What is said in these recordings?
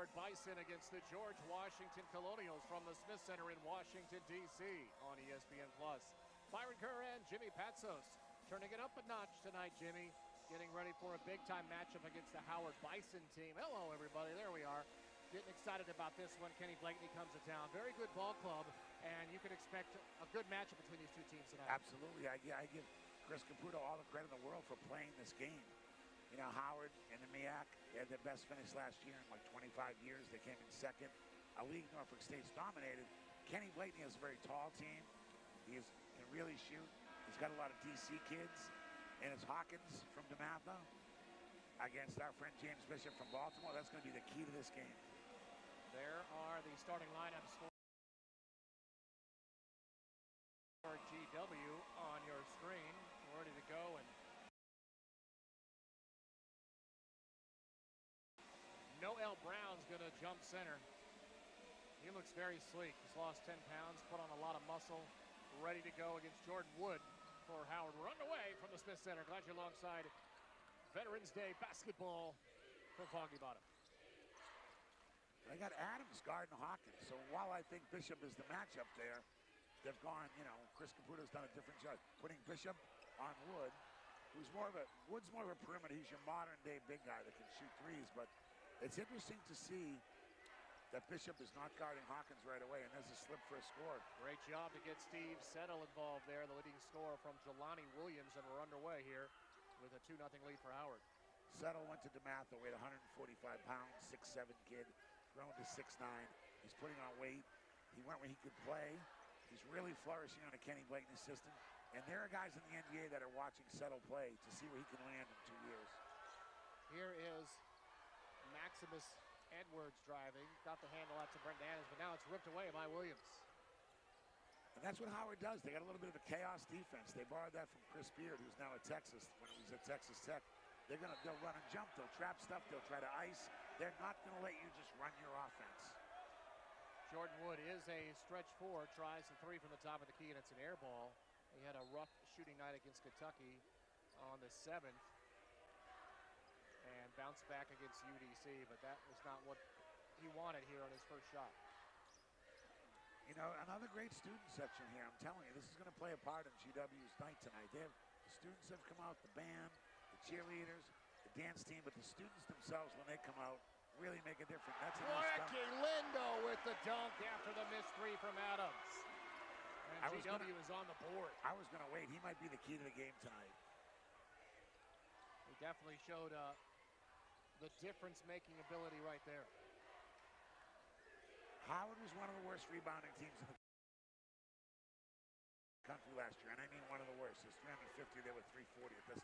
Howard Bison against the George Washington Colonials from the Smith Center in Washington, D.C. on ESPN+. Byron Kerr and Jimmy Patsos turning it up a notch tonight, Jimmy. Getting ready for a big-time matchup against the Howard Bison team. Hello, everybody. There we are. Getting excited about this one. Kenny Blakeney comes to town. Very good ball club, and you can expect a good matchup between these two teams tonight. Absolutely. I give Chris Caputo all the credit in the world for playing this game. You know, Howard and the MEAC, they had their best finish last year in like 25 years. They came in second. A league Norfolk State's dominated. Kenny Blakeney has a very tall team. He can really shoot. He's got a lot of DC kids. And it's Hawkins from DeMatha against our friend James Bishop from Baltimore. That's going to be the key to this game. There are the starting lineups for GW on your screen. Ready to go. And Noel Brown's going to jump center. He looks very sleek. He's lost 10 pounds, put on a lot of muscle, ready to go against Jordan Wood for Howard. We're underway from the Smith Center. Glad you're alongside Veterans Day basketball from Foggy Bottom. They got Adams guarding Hawkins. So while I think Bishop is the matchup there, they've gone, you know, Chris Caputo's done a different job putting Bishop on Wood, Wood's more of a perimeter. He's your modern day big guy that can shoot threes, but it's interesting to see that Bishop is not guarding Hawkins right away, and there's a slip for a score. Great job to get Steve Settle involved there, the leading scorer from Jelani Williams, and we're underway here with a 2-0 lead for Howard. Settle went to DeMatha, weighed 145 pounds, 6'7" kid, grown to 6'9". He's putting on weight. He went where he could play. He's really flourishing on a Kenny Blakeney system. And there are guys in the NBA that are watching Settle play to see where he can land in 2 years. Here is Maximus Edwards driving. Got the handle out to Brent Adams, but now it's ripped away by Williams. And that's what Howard does. They got a little bit of a chaos defense. They borrowed that from Chris Beard, who's now at Texas, when he was at Texas Tech. They'll run and jump. They'll trap stuff. They'll try to ice. They're not going to let you just run your offense. Jordan Wood is a stretch four, tries the three from the top of the key, and it's an air ball. He had a rough shooting night against Kentucky on the 7th and bounced back against UDC, but that was not what he wanted here on his first shot. You know, another great student section here. I'm telling you, this is going to play a part in GW's night tonight. The students have come out, the band, the cheerleaders, the dance team, but the students themselves, when they come out, really make a difference. That's a nice dunk. Lindo with the dunk after the missed three from Adams. And GW is on the board. I was going to wait. He might be the key to the game tonight. He definitely showed the difference-making ability right there. Howard was one of the worst rebounding teams in the country last year, and I mean one of the worst. There's 350, they were 340. That's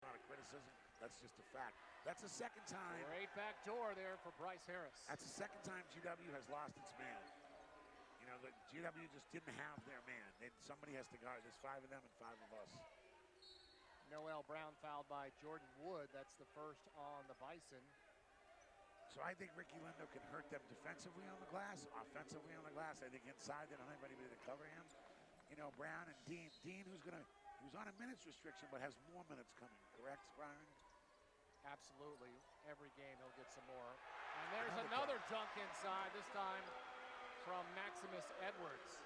not a criticism, that's just a fact. That's the second time. Great back door there for Bryce Harris. That's the second time GW has lost its man. You know, the GW just didn't have their man. Somebody has to guard. There's 5 of them and 5 of us. Noel Brown fouled by Jordan Wood. That's the first on the Bison. So I think Ricky Lindo can hurt them defensively on the glass, offensively on the glass. I think inside they don't have anybody to cover him. You know, Brown and Dean. Dean, who's on a minutes restriction, but has more minutes coming. Correct, Brian? Absolutely. Every game he'll get some more. And there's another dunk inside, this time from Maximus Edwards.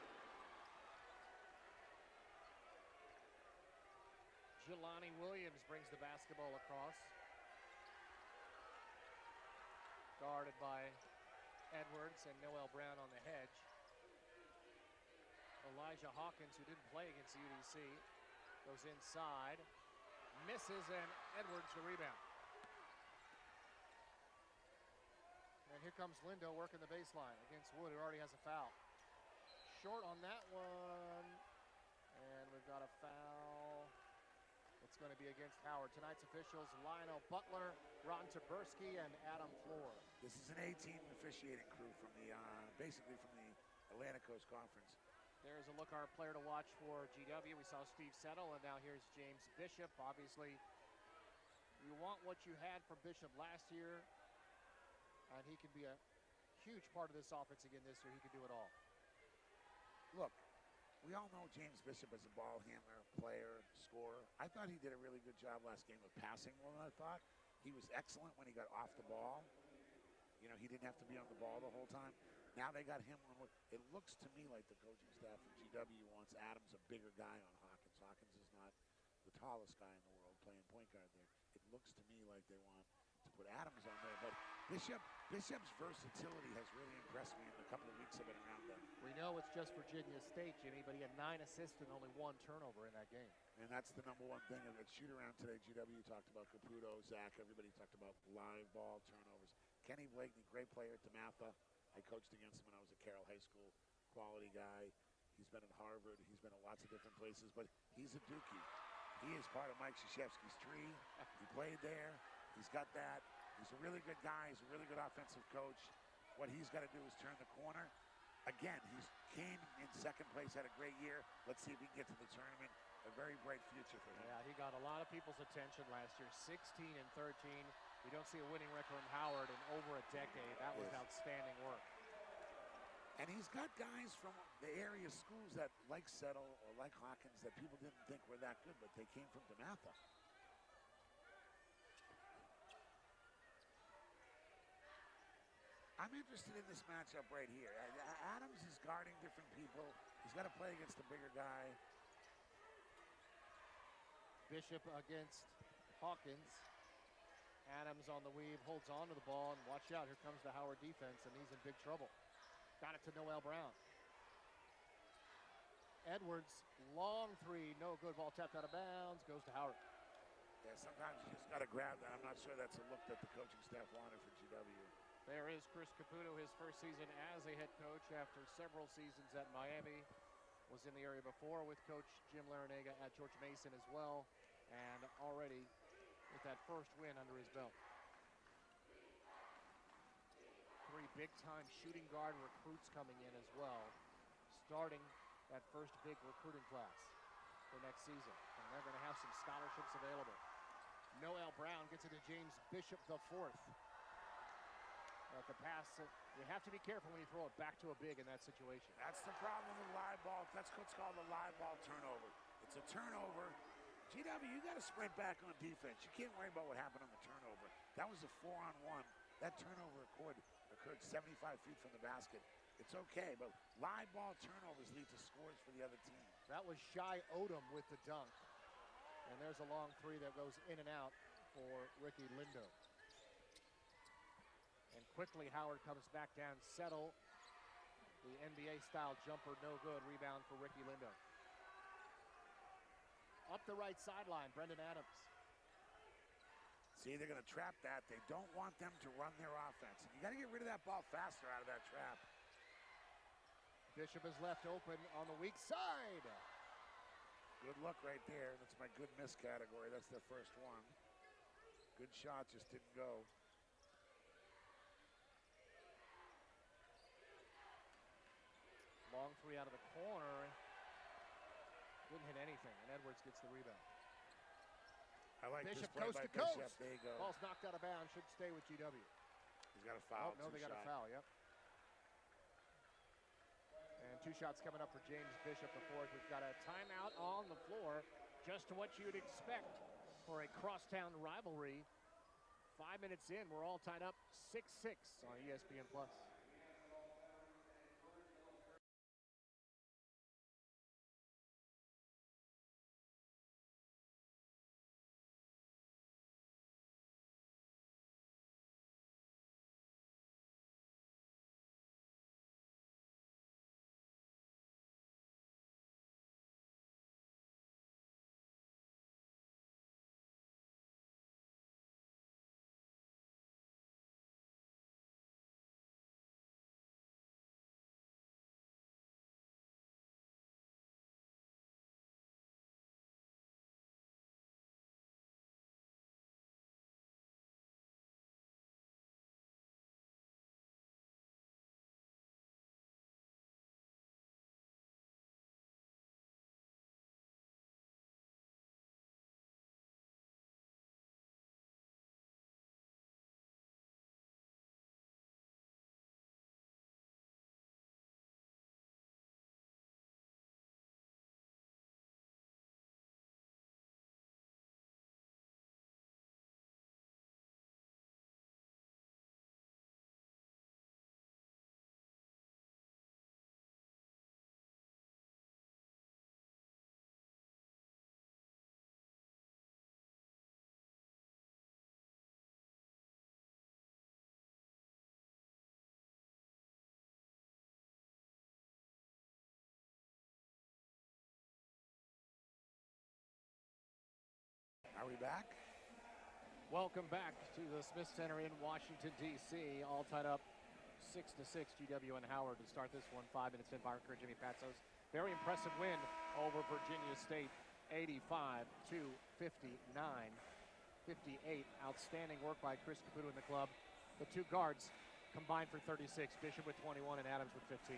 Jelani Williams brings the basketball across. Guarded by Edwards and Noel Brown on the hedge. Elijah Hawkins, who didn't play against UDC, goes inside, misses, and Edwards the rebound. And here comes Lindo working the baseline against Wood, who already has a foul. Short on that one, and we've got a foul. It's going to be against Howard. Tonight's officials, Lionel Butler, Ron Taberski, and Adam Floor. This is an A-team officiating crew from the, basically from the Atlantic Coast Conference. There's a look, our player to watch for GW. We saw Steve Settle, and now here's James Bishop. Obviously, you want what you had from Bishop last year, and he can be a huge part of this offense again this year. He can do it all. Look, we all know James Bishop as a ball handler, player, scorer. I thought he did a really good job last game of passing more than I thought. He was excellent when he got off the ball. You know, he didn't have to be on the ball the whole time. Now they got him on. It looks to me like the coaching staff at GW wants Adams a bigger guy on Hawkins. Hawkins is not the tallest guy in the world playing point guard there. It looks to me like they want to put Adams on there. But Bishop's versatility has really impressed me in the couple of weeks I've been around them. We know it's just Virginia State, Jimmy, but he had 9 assists and only 1 turnover in that game. And that's the number one thing of that shoot around today. GW talked about Caputo, Zach, everybody talked about live ball turnovers. Kenny Blakeney, great player at DeMatha. I coached against him when I was at Carroll High School. Quality guy. He's been at Harvard. He's been at lots of different places, but he's a Dookie. He is part of Mike Krzyzewski's tree. He played there. He's got that. He's a really good guy. He's a really good offensive coach. What he's got to do is turn the corner. Again, he came in second place, had a great year. Let's see if he can get to the tournament. A very bright future for him. Yeah, he got a lot of people's attention last year. 16 and 13. We don't see a winning record from Howard in over a decade. That was outstanding work. And he's got guys from the area schools that like Settle or like Hawkins that people didn't think were that good, but they came from DeMatha. I'm interested in this matchup right here. Adams is guarding different people. He's got to play against the bigger guy. Bishop against Hawkins. Adams on the weave, holds on to the ball, and watch out, here comes the Howard defense, and he's in big trouble. Got it to Noel Brown. Edwards, long 3, no good, ball tapped out of bounds, goes to Howard. Yeah, sometimes you just got to grab that. I'm not sure that's a look that the coaching staff wanted for GW. There is Chris Caputo, his first season as a head coach after several seasons at Miami. Was in the area before with Coach Jim Larinaga at George Mason as well, and already with that first win under his belt. 3 big-time shooting guard recruits coming in as well, starting that first big recruiting class for next season. And they're going to have some scholarships available. Noel Brown gets it to James Bishop IV. The pass, you have to be careful when you throw it back to a big in that situation. That's the problem with live ball. That's what's called a live ball turnover. It's a turnover. GW, you got to sprint back on defense. You can't worry about what happened on the turnover. That was a 4-on-1. That turnover occurred 75 feet from the basket. It's okay, but live ball turnovers lead to scores for the other team. That was Shai Odom with the dunk. And there's a long 3 that goes in and out for Ricky Lindo. And quickly Howard comes back down. Settle, the NBA-style jumper, no good. Rebound for Ricky Lindo. Up the right sideline, Brendan Adams. See, they're going to trap that. They don't want them to run their offense. You got to get rid of that ball faster out of that trap. Bishop is left open on the weak side. Good look right there. That's my good miss category. That's their first one. Good shot, just didn't go. Long 3 out of the corner. Didn't hit anything, and Edwards gets the rebound. I like Bishop this play coast by to coast. Bishop. There you go. Ball's knocked out of bounds. Should stay with GW. He's got a foul. Oh, no, they got a foul, yep. And 2 shots coming up for James Bishop IV. We've got a timeout on the floor, just to what you'd expect for a crosstown rivalry. 5 minutes in, we're all tied up 6-6 on ESPN+. Are we back? Welcome back to the Smith Center in Washington, D.C. All tied up 6-6, GW and Howard to start this one. 5 minutes in, Byron Kerr, Jimmy Patsos. Very impressive win over Virginia State, 85-59. 58. Outstanding work by Chris Caputo in the club. The two guards combined for 36. Bishop with 21 and Adams with 15.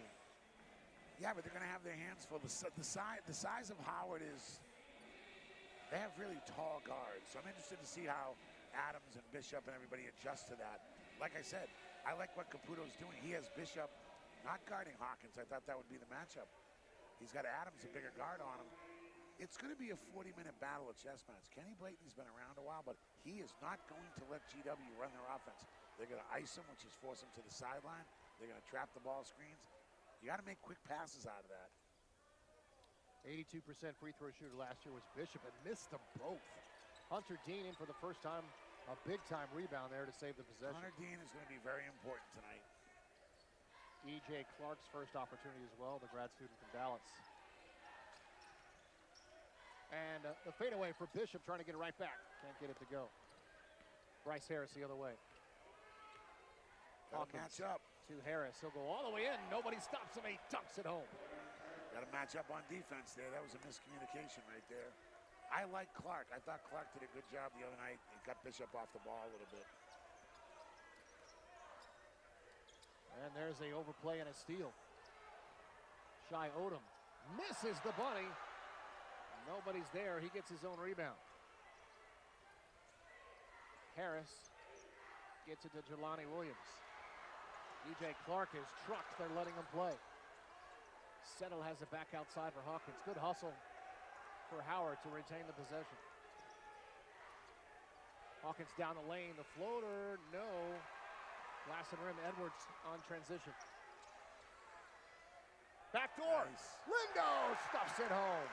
Yeah, but they're going to have their hands full. The size of Howard is, they have really tall guards. So I'm interested to see how Adams and Bishop and everybody adjust to that. Like I said, I like what Caputo's doing. He has Bishop not guarding Hawkins. I thought that would be the matchup. He's got Adams, a bigger guard on him. It's going to be a 40-minute battle of chess match. Kenny Blayton's been around a while, but he is not going to let GW run their offense. They're going to ice him, which is force him to the sideline. They're going to trap the ball screens. You got to make quick passes out of that. 82% free throw shooter last year was Bishop and missed them both. Hunter Dean in for the first time, a big-time rebound there to save the possession. Hunter Dean is going to be very important tonight. E.J. Clark's first opportunity as well, the grad student from Dallas. And the fadeaway for Bishop, trying to get it right back. Can't get it to go. Bryce Harris the other way. Hawkins match up to Harris. He'll go all the way in. Nobody stops him. He dunks it home. Got to match up on defense there. That was a miscommunication right there. I like Clark. I thought Clark did a good job the other night. He got Bishop off the ball a little bit. And there's a overplay and a steal. Shai Odom misses the bunny. Nobody's there. He gets his own rebound. Harris gets it to Jelani Williams. E.J. Clark is trucked. They're letting him play. Settle has it back outside for Hawkins. Good hustle for Howard to retain the possession. Hawkins down the lane. The floater, no. Glass and rim, Edwards on transition. Backdoor. Nice. Lindo stuffs it home.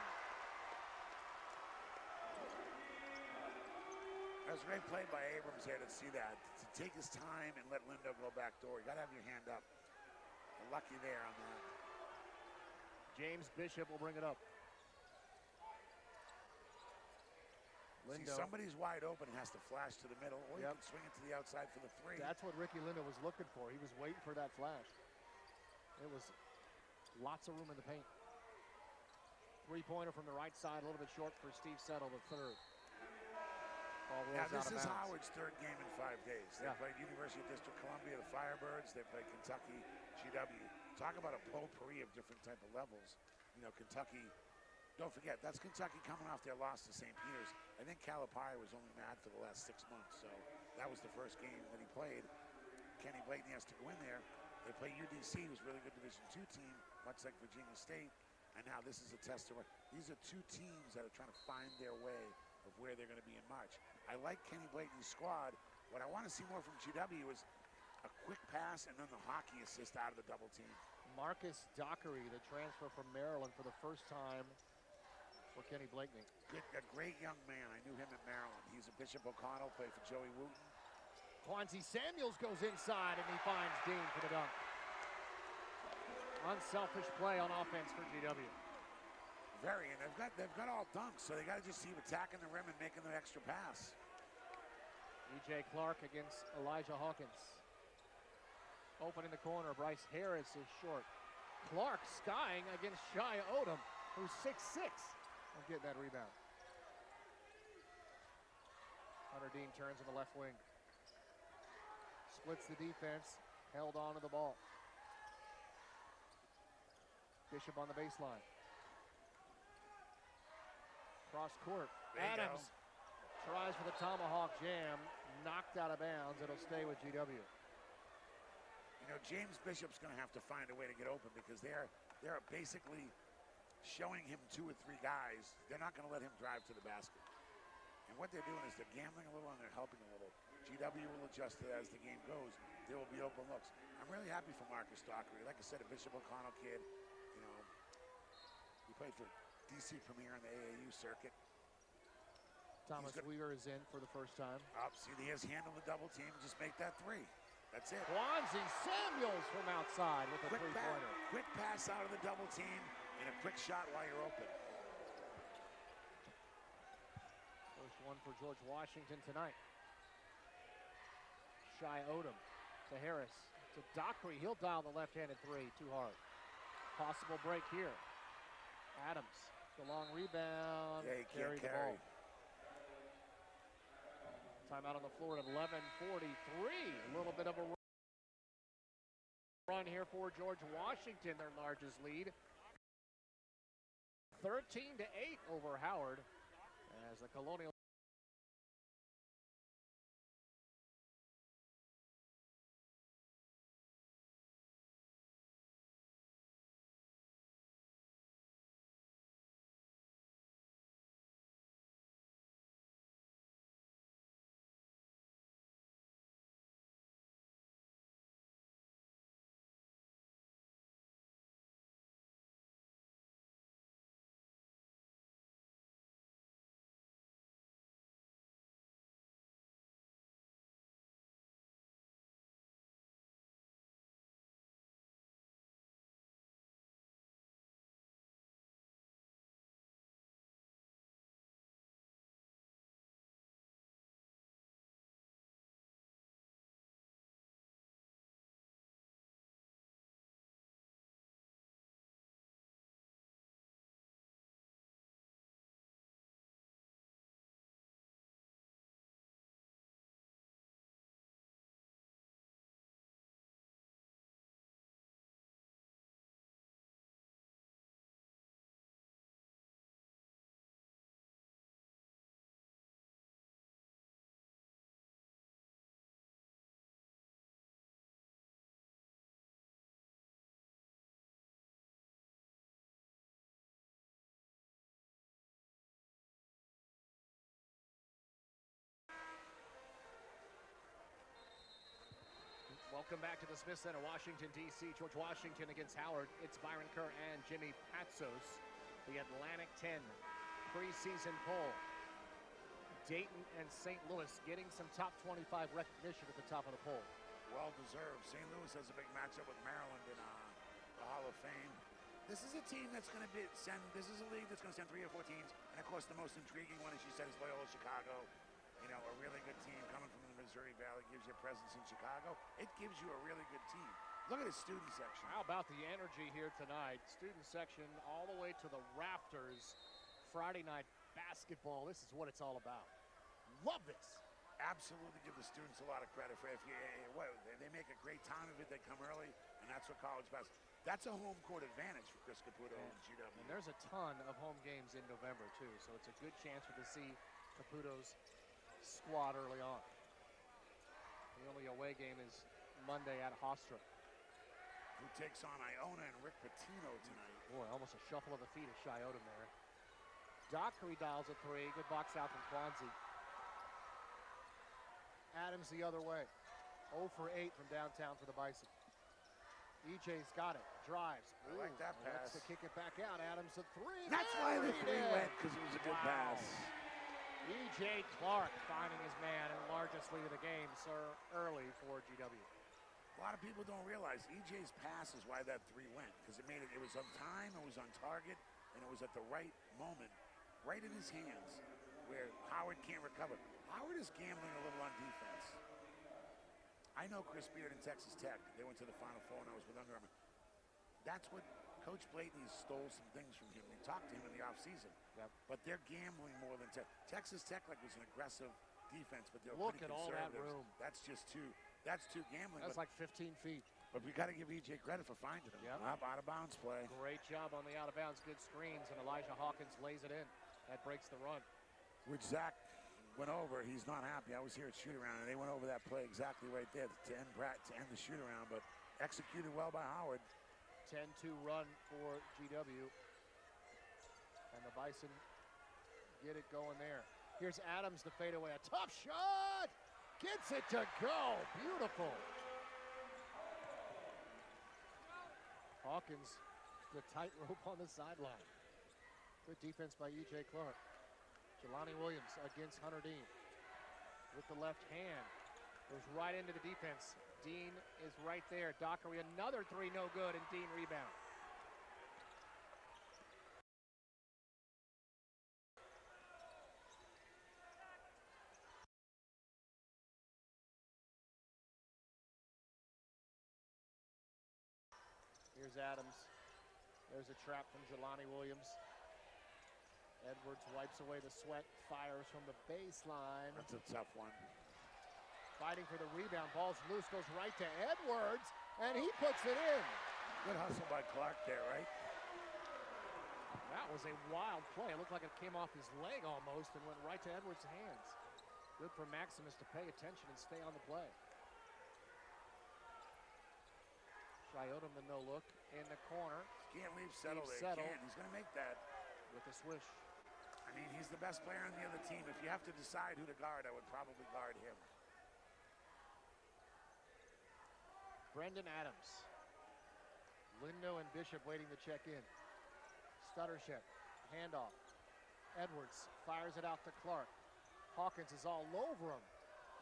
That was a great play by Abrams there to see that. To take his time and let Lindo go back door. You got to have your hand up. You're lucky there on that. James Bishop will bring it up. Lindo. See, somebody's wide open, has to flash to the middle, or you can swing it to the outside for the three. That's what Ricky Lindo was looking for. He was waiting for that flash. It was lots of room in the paint. Three-pointer from the right side, a little bit short for Steve Settle, the third. Now, this is Howard's third game in 5 days. They played University of District Columbia, the Firebirds. They played Kentucky, GW. Talk about a potpourri of different type of levels. You know, Kentucky, don't forget, that's Kentucky coming off their loss to St. Peter's. I think Calipari was only mad for the last 6 months, so that was the first game that he played. Kenny Blayton has to go in there. They play UDC, who's a really good Division II team, much like Virginia State. And now this is a test of, these are two teams that are trying to find their way of where they're going to be in March. I like Kenny Blayton's squad. What I want to see more from GW is a quick pass and then the hockey assist out of the double team. Marcus Dockery, the transfer from Maryland for the first time for Kenny Blakeney. A great young man. I knew him at Maryland. He's a Bishop O'Connell, played for Joey Wooten. Quanzi Samuels goes inside and he finds Dean for the dunk. Unselfish play on offense for GW. Very, and they've got all dunks, so they got to just keep attacking the rim and making the extra pass. E.J. Clark against Elijah Hawkins. Open in the corner, Bryce Harris is short. Clark skying against Shai Odom, who's 6'6". I'll get that rebound. Hunter Dean turns on the left wing. Splits the defense, held on to the ball. Bishop on the baseline. Cross court. Adams tries for the tomahawk jam. Knocked out of bounds. It'll stay with GW. You know, James Bishop's going to have to find a way to get open because they're basically showing him 2 or 3 guys. They're not going to let him drive to the basket. And what they're doing is they're gambling a little and they're helping a little. GW will adjust to that as the game goes. There will be open looks. I'm really happy for Marcus Dockery. Like I said, a Bishop O'Connell kid. You know, he played for DC Premier on the AAU circuit. Thomas Weaver is in for the first time. See, he has handled the double team. Just make that 3. That's it. Quanzi Samuels from outside with a three-pointer. Quick pass out of the double team and a quick shot while you're open. First one for George Washington tonight. Shai Odom to Harris, to Dockery. He'll dial the left-handed three, too hard. Possible break here. Adams, the long rebound. Yeah, he carried can't the carry. ball. Timeout on the floor at 11:43. A little bit of a run here for George Washington, their largest lead. 13-8 over Howard as the Colonial Welcome back to the Smith Center, Washington, D.C. George Washington against Howard. It's Byron Kerr and Jimmy Patsos. The Atlantic 10 preseason poll. Dayton and St. Louis getting some top 25 recognition at the top of the poll. Well deserved. St. Louis has a big matchup with Maryland in the Hall of Fame. This is a team that's going to this is a league that's going to send 3 or 4 teams. And of course, the most intriguing one, as you said, is Loyola Chicago. You know, a really good team coming from the Missouri Valley gives you a presence in Chicago. It gives you a really good team. Look at the student section. How about the energy here tonight? Student section all the way to the rafters. Friday night basketball. This is what it's all about. Love this. Absolutely give the students a lot of credit for they make a great time of it. They come early, and that's what college basketball. That's a home court advantage for Chris Caputo and GW. And there's a ton of home games in November, too, so it's a good chance for to see Caputo's squad early on. The only away game is Monday at Hofstra. Who takes on Iona and Rick Pitino tonight. Boy, almost a shuffle of the feet of Shai Odom there. Dockery dials a three. Good box out from Kwanzi. Adams the other way. 0 for 8 from downtown for the Bison. EJ's got it. Drives. I like that pass. Looks to kick it back out. Adams a three. That's why the three went, because it was a good pass. E.J. Clark finding his man in the largest lead of the game, sir, early for GW. A lot of people don't realize E.J.'s pass is why that three went, because it was on time, it was on target, and it was at the right moment, right in his hands, where Howard can't recover. Howard is gambling a little on defense. I know Chris Beard in Texas Tech. They went to the Final Four, and I was with Under Armour. That's what Coach Blayton stole some things from him. He talked to him in the offseason. Yep. But they're gambling more than Texas Tech was an aggressive defense, but they're look pretty at all that room. That's too gambling. That's like 15 feet. But we got to give EJ credit for finding him. Yep. Out of bounds play. Great job on the out of bounds. Good screens, and Elijah Hawkins lays it in. That breaks the run. Which Zach went over. He's not happy. I was here at shoot around, and they went over that play exactly right there to end the shoot around, but executed well by Howard. 10-2 run for GW. And the Bison get it going there. Here's Adams to fade away. A tough shot! Gets it to go. Beautiful. Hawkins, the tightrope on the sideline. Good defense by E.J. Clark. Jelani Williams against Hunter Dean. With the left hand. Goes right into the defense. Dean is right there. Dockery, another three, no good, and Dean rebound. Here's Adams. There's a trap from Jelani Williams. Edwards wipes away the sweat, fires from the baseline. That's a tough one. Fighting for the rebound. Ball's loose, goes right to Edwards, and he puts it in. Good hustle by Clark there, right? That was a wild play. It looked like it came off his leg almost and went right to Edwards' hands. Good for Maximus to pay attention and stay on the play. Shiodum the no look in the corner. Can't leave Settle there. Settle. Can't. He's going to make that. With a swish. I mean, he's the best player on the other team. If you have to decide who to guard, I would probably guard him. Brendan Adams. Lindo and Bishop waiting to check in. Stuttership, handoff. Edwards fires it out to Clark. Hawkins is all over him.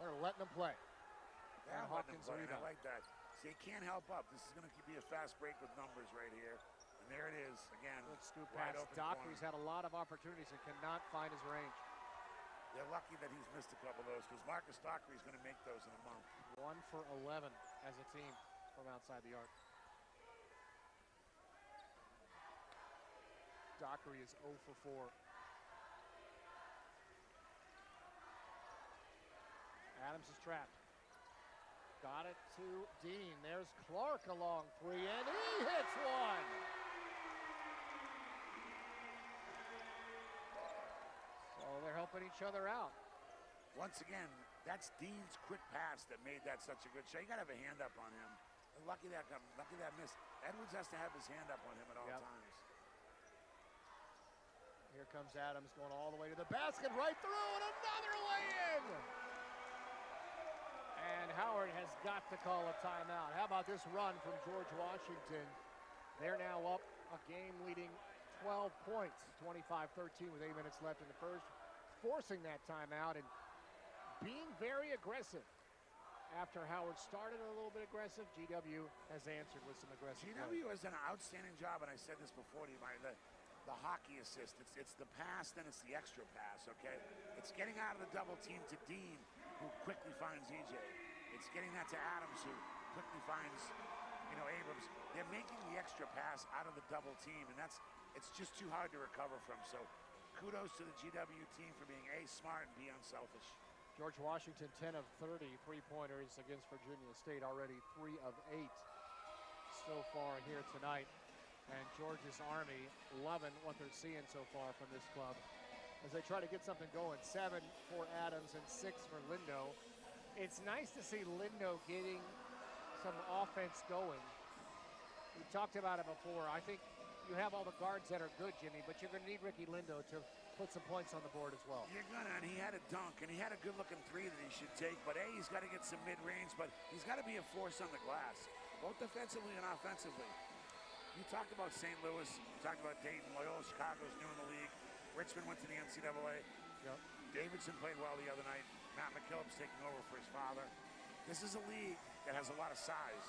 They're letting him play. Yeah, and Hawkins rebound. I like that. See, he can't help up. This is going to be a fast break with numbers right here. And there it is again. Good scoop wide pass. open Dockery's corner. had a lot of opportunities and cannot find his range. They're lucky that he's missed a couple of those because Marcus Dockery's going to make those in a month. 1 for 11 as a team from outside the arc. Dockery is 0 for 4. Adams is trapped. Got it to Dean. There's Clark along 3, and he hits one. So they're helping each other out. Once again, that's Dean's quick pass that made that such a good shot. You got to have a hand up on him. Lucky that missed. Edwards has to have his hand up on him at all times. Here comes Adams going all the way to the basket, right through, and another lay-in! And Howard has got to call a timeout. How about this run from George Washington? They're now up a game-leading 12 points, 25-13 with 8 minutes left in the first, forcing that timeout and being very aggressive. After Howard started a little bit aggressive, GW has answered with some aggressive GW has done an outstanding job, and I said this before to you, the hockey assist. It's the pass, then it's the extra pass, okay? It's getting out of the double team to Dean, who quickly finds EJ. It's getting that to Adams, who quickly finds, Abrams. They're making the extra pass out of the double team, and it's just too hard to recover from. So kudos to the GW team for being A, smart, and B, unselfish. George Washington, 10 of 30 three-pointers against Virginia State, already 3 of 8 so far here tonight. And Georgia's Army loving what they're seeing so far from this club as they try to get something going. 7 for Adams and 6 for Lindo. It's nice to see Lindo getting some offense going. We talked about it before. I think you have all the guards that are good, Jimmy, but you're going to need Ricky Lindo to put some points on the board as well. You're gonna, and he had a dunk, and he had a good-looking 3 that he should take, but A, he's got to get some mid-range, but he's got to be a force on the glass, both defensively and offensively. You talked about St. Louis, you talked about Dayton, Loyola Chicago's new in the league. Richmond went to the NCAA. Yep. Davidson played well the other night. Matt McKillop's taking over for his father. This is a league that has a lot of size.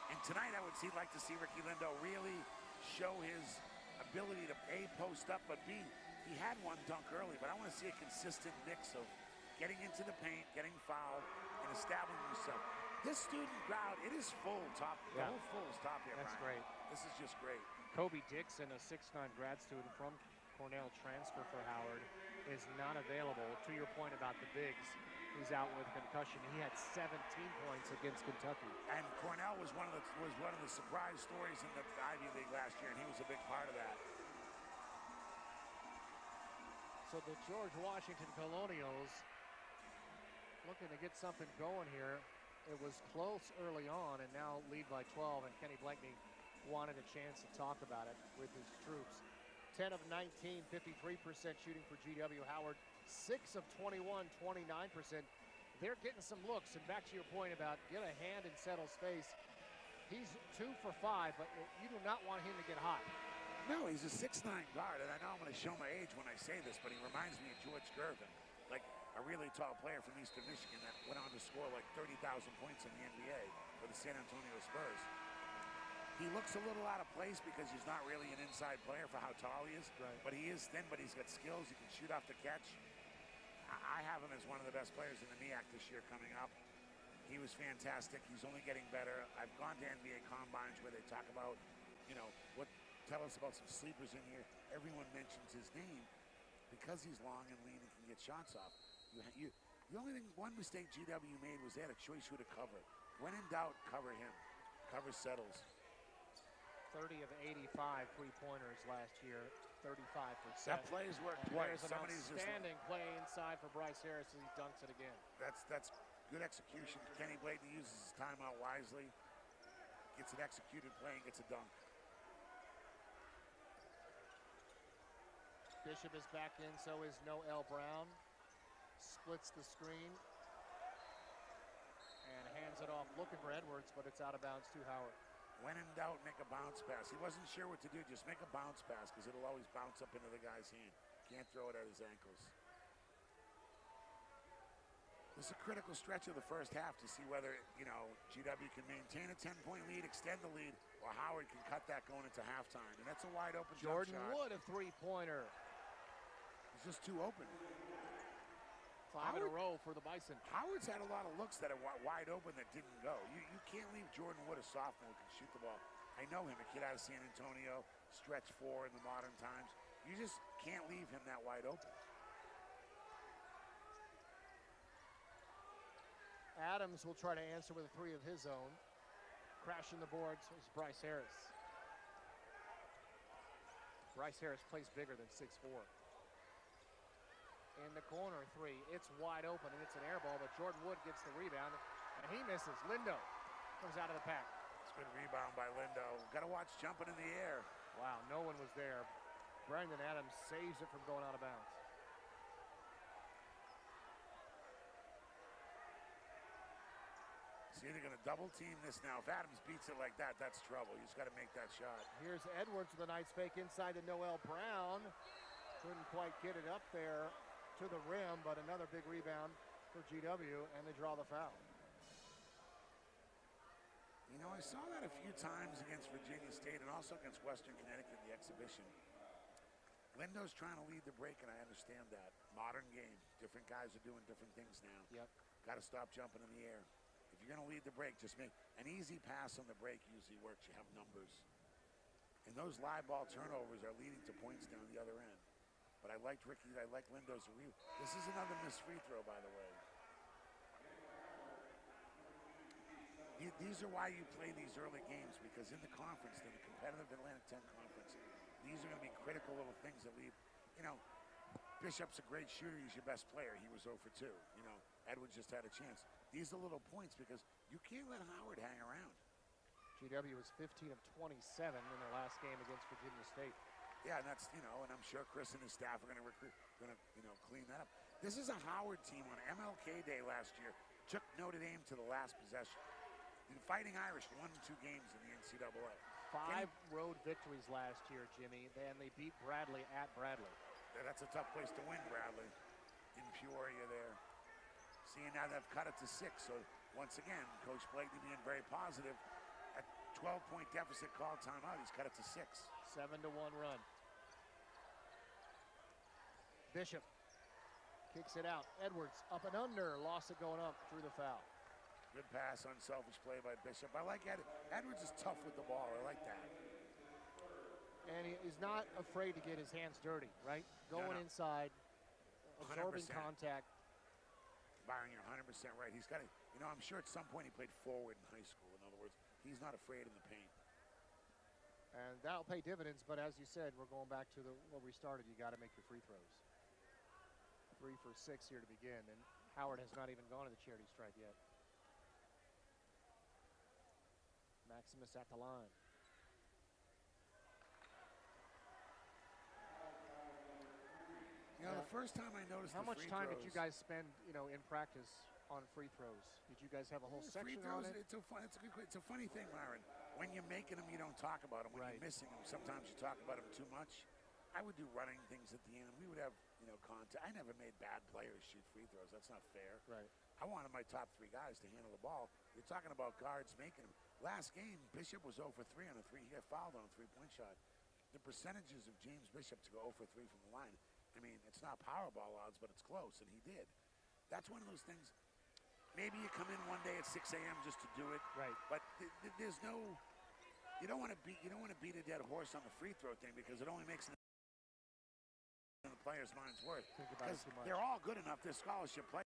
And tonight I would like to see Ricky Lindo really show his ability to A, post up, but B, he had one dunk early, but I want to see a consistent mix of getting into the paint, getting fouled, and establishing himself. This student crowd, it is full top. The whole full is top here, That's Brian. great. This is just great. Kobe Dixon, a 6'9" grad student from Cornell, transfer for Howard, is not available. To your point about the bigs, he's out with concussion. He had 17 points against Kentucky. And Cornell was one of the surprise stories in the Ivy League last year, and he was a big part of that. So the George Washington Colonials looking to get something going here. It was close early on and now lead by 12, and Kenny Blakeney wanted a chance to talk about it with his troops. 10 of 19, 53% shooting for GW. Howard, 6 of 21, 29%. They're getting some looks, and back to your point about get a hand in Settle space. He's 2 for 5, but you do not want him to get hot. No, he's a 6'9" guard, and I know I'm going to show my age when I say this, but he reminds me of George Gervin, like a really tall player from Eastern Michigan that went on to score like 30,000 points in the NBA for the San Antonio Spurs. He looks a little out of place because he's not really an inside player for how tall he is, but he is thin, but he's got skills. He can shoot off the catch. I have him as one of the best players in the MEAC this year coming up. He was fantastic. He's only getting better. I've gone to NBA combines where they talk about, tell us about some sleepers in here. Everyone mentions his name because he's long and lean and can get shots off. The only one mistake GW made was they had a choice who to cover. When in doubt, cover him. Cover settles. 30 of 85 three-pointers last year, 35%. That play's worked twice. There's an outstanding play inside for Bryce Harris as he dunks it again. That's good execution. Kenny Blayton uses his timeout wisely. Gets an executed play and gets a dunk. Bishop is back in, so is Noel Brown. Splits the screen and hands it off looking for Edwards, but it's out of bounds to Howard. When in doubt, make a bounce pass. He wasn't sure what to do. Just make a bounce pass because it'll always bounce up into the guy's hand. Can't throw it at his ankles. This is a critical stretch of the first half to see whether, GW can maintain a 10-point lead, extend the lead, or Howard can cut that going into halftime. And that's a wide open Jordan jump shot. Wood, a three-pointer. He's just too open. 5 in a row for the Bison. Howard's had a lot of looks that are wide open that didn't go. You can't leave Jordan Wood, a sophomore, who can shoot the ball. I know him, a kid out of San Antonio, stretch 4 in the modern times. You just can't leave him that wide open. Adams will try to answer with a 3 of his own. Crashing the boards is Bryce Harris. Bryce Harris plays bigger than 6'4". In the corner, 3. It's wide open, and it's an air ball, but Jordan Wood gets the rebound, and he misses. Lindo comes out of the pack. It's a good rebound by Lindo. Got to watch jumping in the air. Wow, no one was there. Brandon Adams saves it from going out of bounds. So you're going to double team this now. If Adams beats it like that, that's trouble. You just got to make that shot. Here's Edwards with a nice fake inside to Noel Brown. Couldn't quite get it up there to the rim, but another big rebound for GW, and they draw the foul. I saw that a few times against Virginia State and also against Western Connecticut in the exhibition. Lindo's trying to lead the break, and I understand that. Modern game. Different guys are doing different things now. Yep. Got to stop jumping in the air. If you're going to lead the break, just make an easy pass on the break usually works. You have numbers. And those live ball turnovers are leading to points down the other end. But I liked Lindo's. This is another missed free throw, by the way. These are why you play these early games, because in the conference, in the competitive Atlantic 10 conference, these are going to be critical little things that lead. Bishop's a great shooter. He's your best player. He was 0 for 2. Edwards just had a chance. These are little points because you can't let Howard hang around. GW was 15 of 27 in their last game against Virginia State. Yeah, and that's, and I'm sure Chris and his staff are going to clean that up. This is a Howard team on MLK Day last year. Took Notre Dame to the last possession. The Fighting Irish won 2 games in the NCAA. 5 road victories last year, Jimmy. Then they beat Bradley at Bradley. Yeah, that's a tough place to win, Bradley. In Peoria there. Seeing now they've cut it to 6. So once again, Coach Blakely being very positive. At 12-point deficit called timeout. He's cut it to 6. 7-1 run. Bishop kicks it out. Edwards up and under. Lost it going up. Drew the foul. Good pass, unselfish play by Bishop. I like Edwards is tough with the ball. I like that. And he's not afraid to get his hands dirty, right? Going inside, absorbing 100%. contact. Byron, you're 100% right. He's got to, I'm sure at some point he played forward in high school. In other words, he's not afraid in the paint. And that'll pay dividends, but as you said, we're going back to where we started. You got to make your free throws. 3 for 6 here to begin, and Howard has not even gone to the charity stripe yet. Maximus at the line. The first time I noticed how much time did you guys spend, in practice on free throws? Did you guys have a whole section on it? It's a funny thing, Myron. When you're making them, you don't talk about them. When you're missing them, sometimes you talk about them too much. I would do running things at the end. We would have, contact. I never made bad players shoot free throws. That's not fair. Right. I wanted my top 3 guys to handle the ball. You're talking about guards making them. Last game, Bishop was 0 for 3 on a 3. He got fouled on a 3-point shot. The percentages of James Bishop to go 0 for 3 from the line, it's not Powerball odds, but it's close, and he did. That's one of those things. maybe you come in one day at 6 a.m. just to do it. Right. But there's no, you don't want to beat a dead horse on the free throw thing because it only makes the players' minds worse. Because they're all good enough. They're scholarship players.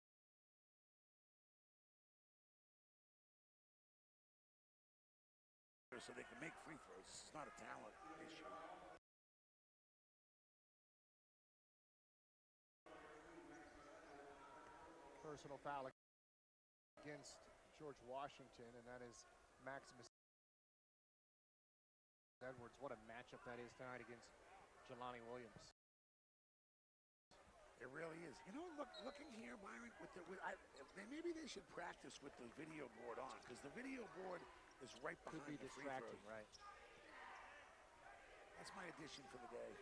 So they can make free throws. It's not a talent issue. Personal foul against George Washington, and that is Maximus Edwards. What a matchup that is tonight against Jelani Williams. It really is. You know, looking here, Byron, maybe they should practice with the video board on, because the video board is right behind the free throw. Right. That's my addition for the day.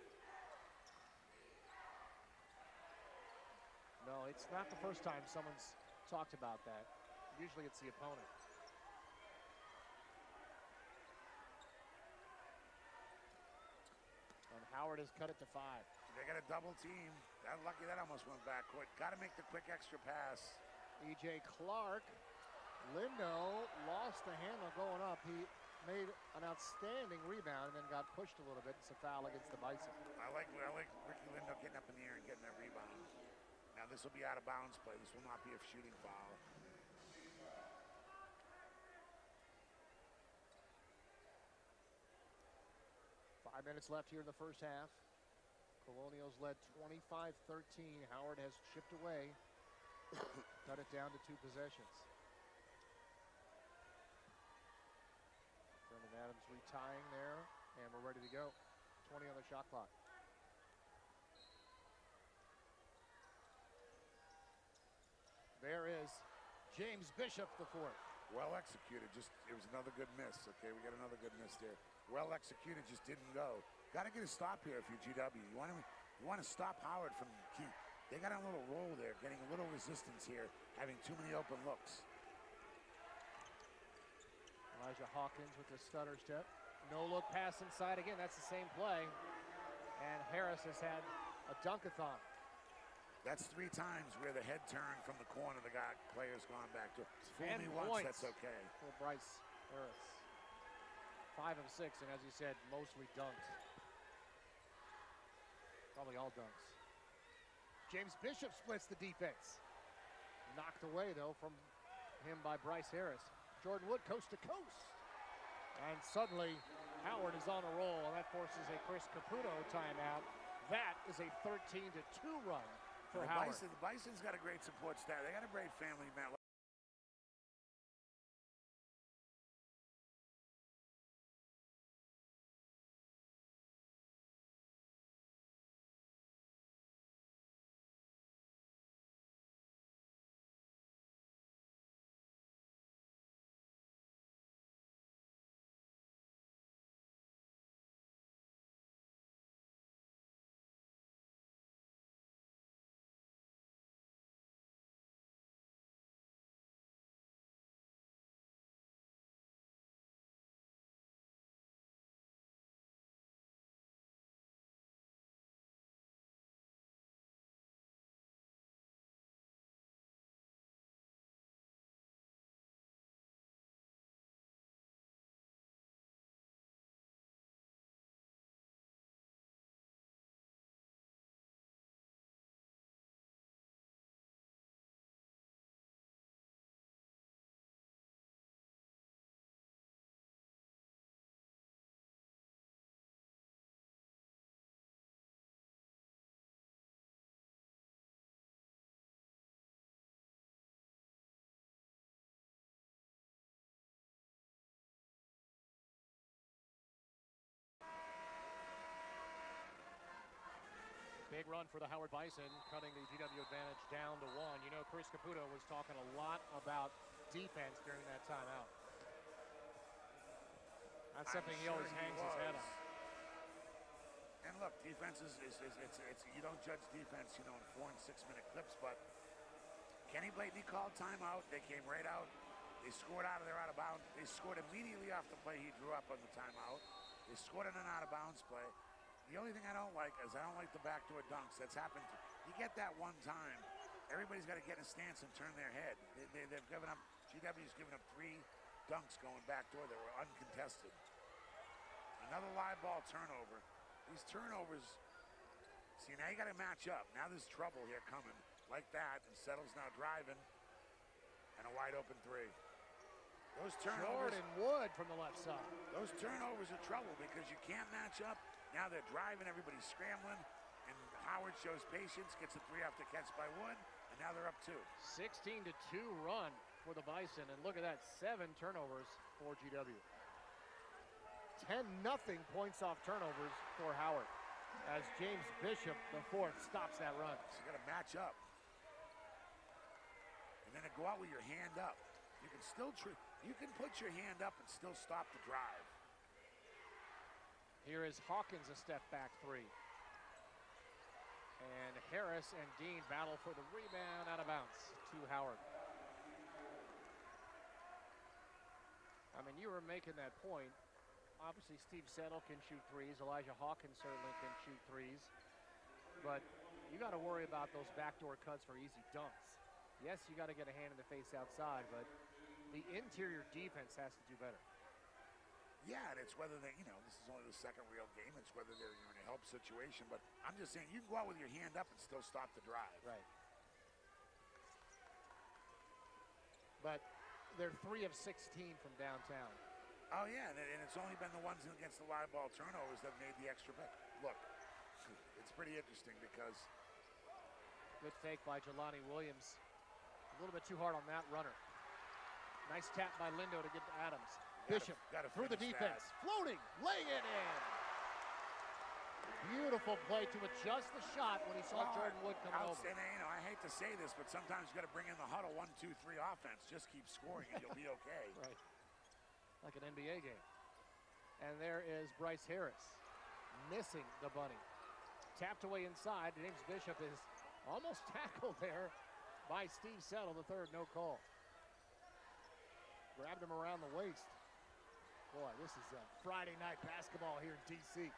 No, it's not the first time someone's talked about that. Usually it's the opponent. And Howard has cut it to 5. They got a double team. That lucky that almost went backcourt. Got to make the quick extra pass. E.J. Clark. Lindo lost the handle going up. He made an outstanding rebound and then got pushed a little bit. It's a foul against the Bison. I like Ricky Lindo getting up in the air and getting that rebound. Now this will be out of bounds play. This will not be a shooting foul. Five minutes left here in the first half. Colonials led 25-13. Howard has chipped away, cut it down to 2 possessions. Brendan Adams retying there, and we're ready to go. 20 on the shot clock. There is James Bishop, the 4th. Well executed. It was another good miss. Okay, we got another good miss there. Well executed, just didn't go. Got to get a stop here if you're GW. You want to stop Howard from. They got a little roll there, getting a little resistance here, having too many open looks. Elijah Hawkins with the stutter step. No look pass inside again. That's the same play. And Harris has had a dunk-a-thon. That's 3 times where the head turn from the corner, the player's gone back to. Fool me once, that's okay. For Bryce Harris. 5 of 6, and as you said, mostly dunks. Probably all dunks. James Bishop splits the defense. Knocked away, though, from him by Bryce Harris. Jordan Wood coast to coast. And suddenly, Howard is on a roll, and that forces a Chris Caputo timeout. That is a 13-2 run for Howard. The Bison's got a great support staff. They got a great family, man. Big run for the Howard Bison, cutting the GW advantage down to 1. You know, Chris Caputo was talking a lot about defense during that timeout. That's something he always hangs his head on. And look, defense is you don't judge defense, you know, in 4- and 6-minute clips, but Kenny Blatney called timeout. They came right out. They scored out of their out-of-bounds. They scored immediately off the play he drew up on the timeout. They scored on an out-of-bounds play. The only thing I don't like is I don't like the backdoor dunks. That's happened. You get that one time, everybody's got to get in a stance and turn their head. They've given up, GW's given up 3 dunks going backdoor that were uncontested. Another live ball turnover. These turnovers, see, now you got to match up. Now there's trouble here coming like that, and Settle's now driving, and a wide open 3. Those turnovers. Jordan Wood from the left side. Those turnovers are trouble because you can't match up. Now they're driving, everybody's scrambling, and Howard shows patience, gets a 3 off the catch by Wood, and now they're up 2. 16-2 run for the Bison, and look at that, 7 turnovers for GW. 10-0 points off turnovers for Howard as James Bishop, the 4th, stops that run. So you got to match up. And then to go out with your hand up. You can still you can put your hand up and still stop the drive. Here is Hawkins, a step back 3. And Harris and Dean battle for the rebound, out of bounds to Howard. I mean, you were making that point. Obviously, Steve Settle can shoot 3s. Elijah Hawkins certainly can shoot 3s. But you got to worry about those backdoor cuts for easy dunks. Yes, you got to get a hand in the face outside, but the interior defense has to do better. Yeah, and it's whether they, this is only the second real game. It's whether you're in a help situation. But I'm just saying, you can go out with your hand up and still stop the drive. Right. But they're 3 of 16 from downtown. Oh, yeah, and it's only been the ones against the live ball turnovers that made the extra bet. Look, it's pretty interesting because... Good fake by Jelani Williams. A little bit too hard on that runner. Nice tap by Lindo to get to Adams. Bishop through the defense. Floating, laying it in. Beautiful play to adjust the shot when he saw Jordan Wood coming over. I hate to say this, but sometimes you got to bring in the huddle 1, 2, 3 offense. Just keep scoring and you'll be okay. Right. Like an NBA game. And there is Bryce Harris missing the bunny. Tapped away inside. James Bishop is almost tackled there by Steve Settle, the 3rd, no call. Grabbed him around the waist. Boy, this is Friday night basketball here in D.C.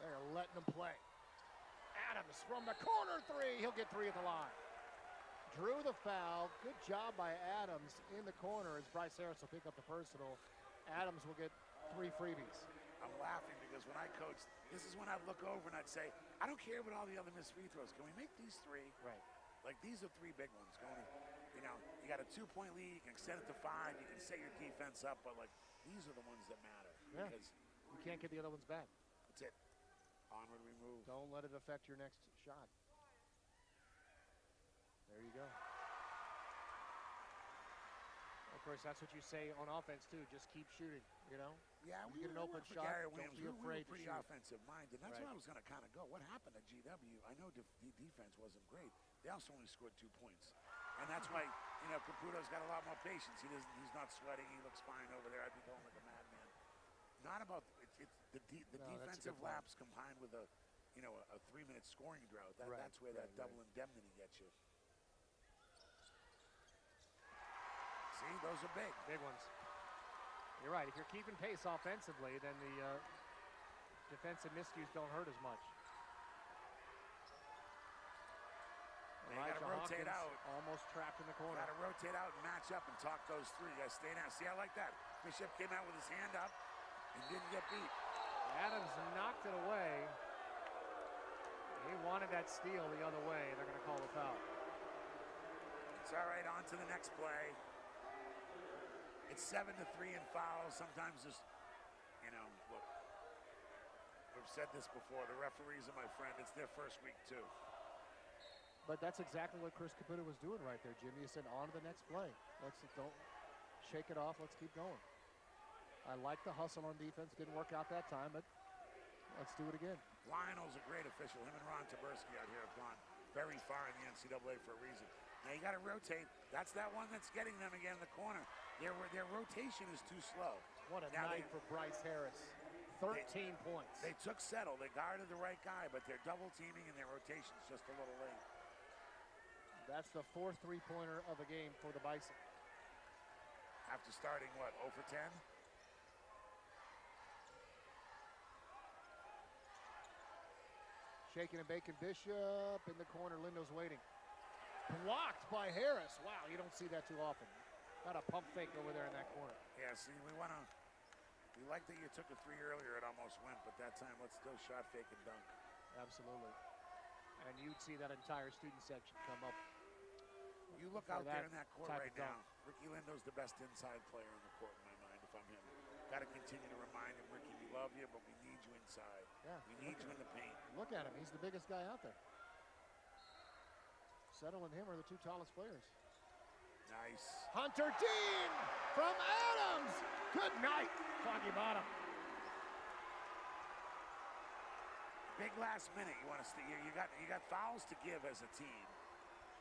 They're letting them play. Adams from the corner 3. He'll get 3 at the line. Drew the foul. Good job by Adams in the corner as Bryce Harris will pick up the personal. Adams will get 3 freebies. I'm laughing because when I coached, this is when I'd look over and I'd say, I don't care about all the other missed free throws. Can we make these 3? Right. Like, these are 3 big ones going. You got a 2-point lead. You can extend it to 5. You can set your defense up. But, like, these are the ones that matter. Yeah. Because you can't get the other ones back. That's it. Onward we move. Don't let it affect your next shot. There you go. Of course, that's what you say on offense, too. Just keep shooting, Yeah, you get an open shot, don't be afraid to shoot. We were pretty offensive-minded. That's right. where I was going to kind of go. What happened at GW? I know the defense wasn't great. They also only scored 2 points. And that's why, Caputo's got a lot more patience. He's not sweating. He looks fine over there. I'd be going like a madman. Not about the defensive lapse combined with a 3-minute scoring drought. That's where that double indemnity gets you. See, those are big. Big ones. You're right. If you're keeping pace offensively, then the defensive miscues don't hurt as much. You got to rotate out. Almost trapped in the corner. Got to rotate out and match up and talk those 3. You got to stay down. See, I like that. Bishop came out with his hand up and didn't get beat. Adams knocked it away. He wanted that steal the other way. They're going to call the foul. It's all right. On to the next play. It's 7-3 in fouls. Sometimes just, look, we've said this before. The referees are my friend. It's their first week, too. But that's exactly what Chris Caputo was doing right there, Jimmy. He said, on to the next play. Don't shake it off. Let's keep going. I like the hustle on defense. Didn't work out that time, but let's do it again. Lionel's a great official. Him and Ron Taberski out here have gone very far in the NCAA for a reason. Now you got to rotate. That's that one that's getting them again in the corner. Their rotation is too slow. What a night for Bryce Harris. 13 points. They took Settle. They guarded the right guy, but they're double teaming and their rotation's just a little late. That's the 4th 3-pointer of the game for the Bison. After starting, 0 for 10? Shaking and baking Bishop in the corner. Lindo's waiting. Blocked by Harris. Wow, you don't see that too often. Got a pump fake over there in that corner. Yeah, see, we like that you took a three earlier, it almost went, but that time let's still shot fake and dunk. Absolutely. And you'd see that entire student section come up. You look out there in that court right now. Ricky Lindo's the best inside player on the court in my mind, if I'm him. Got to continue to remind him, Ricky, we love you, but we need you inside. Yeah, we need you in the paint. Look at him. He's the biggest guy out there. Settle and him are the two tallest players. Nice. Hunter Dean from Adams. Good night, Foggy Bottom. Big last minute. You want to stay. You got fouls to give as a team,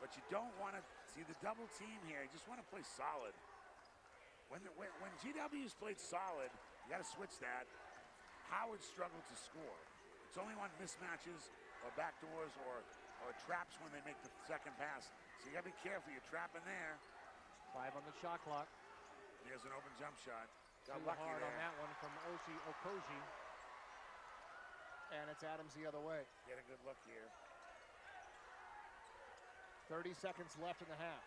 but you don't want to see the double team here. You just want to play solid. When GW's played solid, you got to switch that. Howard struggled to score. It's only on mismatches or backdoors or traps when they make the second pass. So you got to be careful. You're trapping there. 5 on the shot clock. Here's an open jump shot. Got Too lucky hard there. on that one from Oshi Okoji. And it's Adams the other way. Get a good look here. 30 seconds left in the half.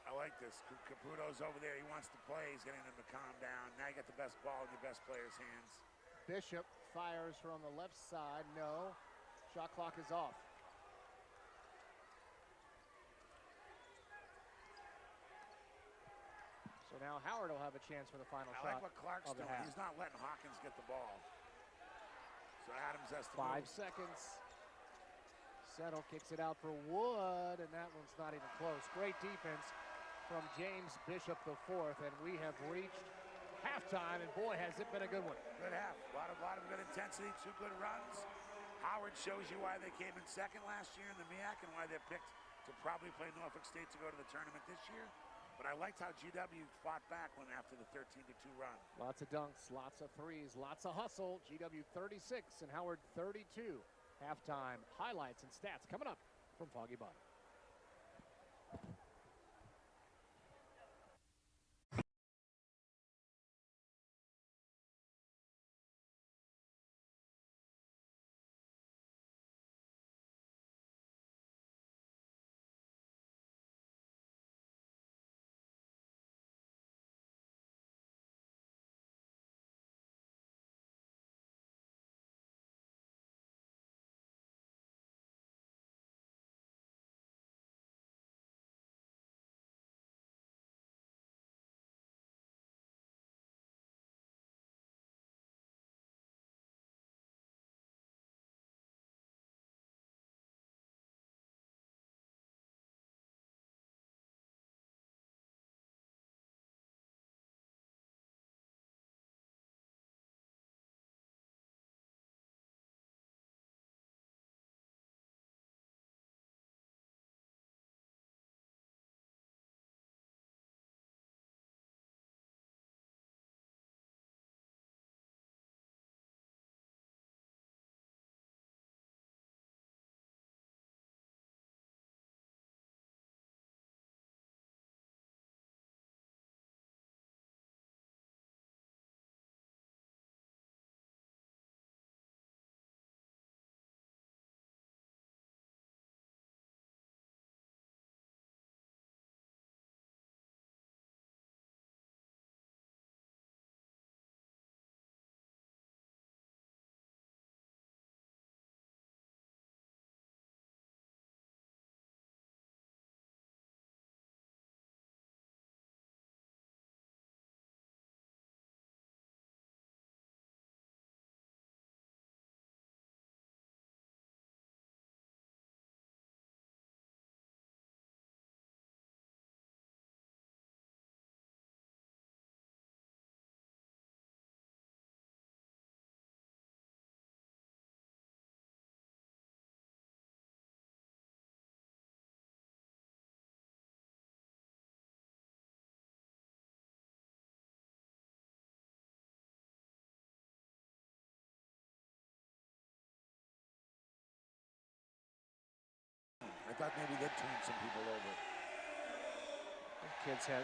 I like this. Caputo's over there. He wants to play. He's getting them to calm down. Now you got the best ball in your best player's hands. Bishop fires from the left side. No. Shot clock is off. So now Howard will have a chance for the final shot. I like what Clark's doing. He's not letting Hawkins get the ball. So Adams has to 5 seconds. Settle kicks it out for Wood, and that one's not even close. Great defense from James Bishop IV, and we have reached halftime, and boy, has it been a good one. Good half. A lot of good intensity, 2 good runs. Howard shows you why they came in second last year in the MEAC and why they're picked to probably play Norfolk State to go to the tournament this year. But I liked how GW fought back when after the 13-2 run. Lots of dunks, lots of threes, lots of hustle. GW 36 and Howard 32. Halftime highlights and stats coming up from Foggy Bottom. I thought maybe they'd turn some people over.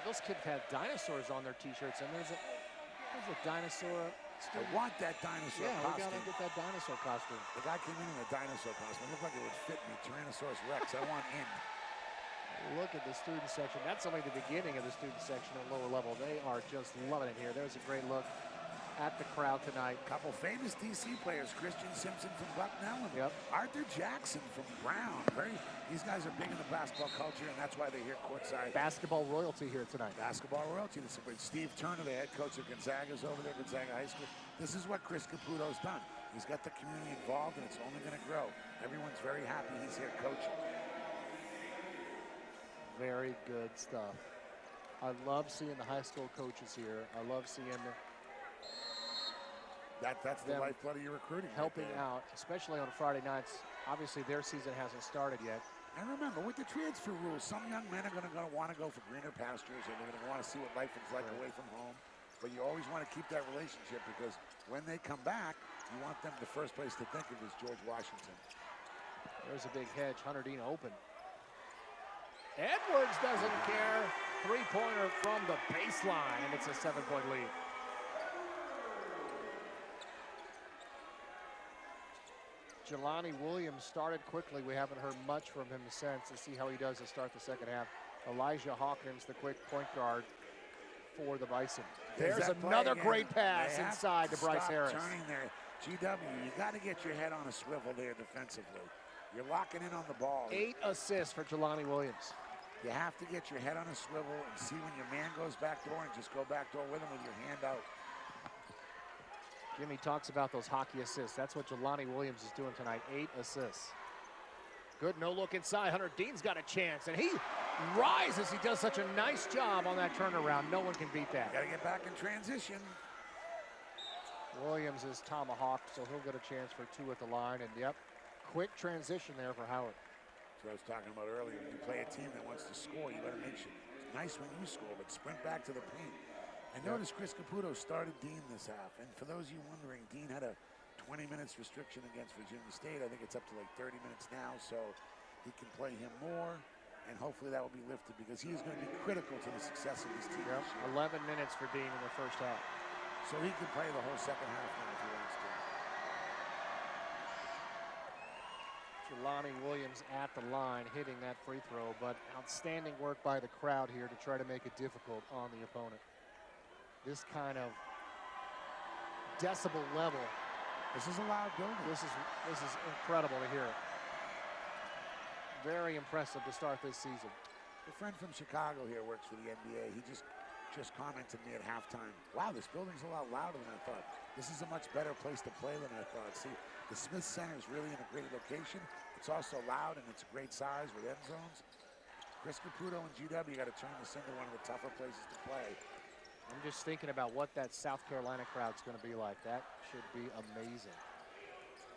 Those kids had dinosaurs on their T-shirts, and there's a dinosaur. I want that dinosaur costume. Yeah, we gotta get that dinosaur costume. The guy came in a dinosaur costume. It looked like it would fit me. Tyrannosaurus Rex. I want in. Look at the student section. That's only the beginning of the student section at lower level. They are just loving it here. There's a great look at the crowd tonight. Couple famous DC players, Christian Simpson from Bucknell and yep. Arthur Jackson from Brown. These guys are big in the basketball culture, and that's why they're here courtside. Basketball royalty here tonight. Basketball royalty. Steve Turner, the head coach of Gonzaga, is over there, Gonzaga High School. This is what Chris Caputo's done. He's got the community involved, and it's only going to grow. Everyone's very happy he's here coaching. Very good stuff. I love seeing the high school coaches here. I love seeing that's the lifeblood of your recruiting. Helping out, especially on Friday nights. Obviously, their season hasn't started yet. And remember, with the transfer rules, some young men are going to want to go for greener pastures, and they're going to want to see what life is like away from home. But you always want to keep that relationship, because when they come back, you want them, the first place to think of is George Washington. There's a big hedge. Hunter Dean open. Edwards doesn't care. Three-pointer from the baseline, and it's a 7-point lead. Jelani Williams started quickly. We haven't heard much from him since. Let's see how he does to start the second half. Elijah Hawkins, the quick point guard for the Bison. There's another great pass inside to Bryce Harris. Turning there. GW, you got to get your head on a swivel there defensively. You're locking in on the ball. 8 assists for Jelani Williams. You have to get your head on a swivel and see when your man goes back door, and just go back door with him with your hand out. Jimmy talks about those hockey assists. That's what Jelani Williams is doing tonight, 8 assists. Good no look inside. Hunter Dean's got a chance, and he rises. He does such a nice job on that turnaround. No one can beat that. Got to get back in transition. Williams is tomahawk, so he'll get a chance for 2 at the line. And yep, quick transition there for Howard. So I was talking about earlier, when you play a team that wants to score, you got to make sure it's nice when you score, but sprint back to the paint. And notice Chris Caputo started Dean this half. And for those of you wondering, Dean had a 20 minutes restriction against Virginia State. I think it's up to like 30 minutes now, so he can play him more. And hopefully that will be lifted, because he is going to be critical to the success of his team. Yep. 11 minutes for Dean in the first half. So he can play the whole second half now if he wants to. Jelani Williams at the line, hitting that free throw, but outstanding work by the crowd here to try to make it difficult on the opponent. This kind of decibel level. This is a loud building. This is incredible to hear. Very impressive to start this season. A friend from Chicago here works for the NBA. He just commented to me at halftime, wow, this building's a lot louder than I thought. This is a much better place to play than I thought. See, the Smith Center is really in a great location. It's also loud, and it's a great size with end zones. Chris Caputo and GW got to turn this into one of the tougher places to play. I'm just thinking about what that South Carolina crowd's going to be like. That should be amazing.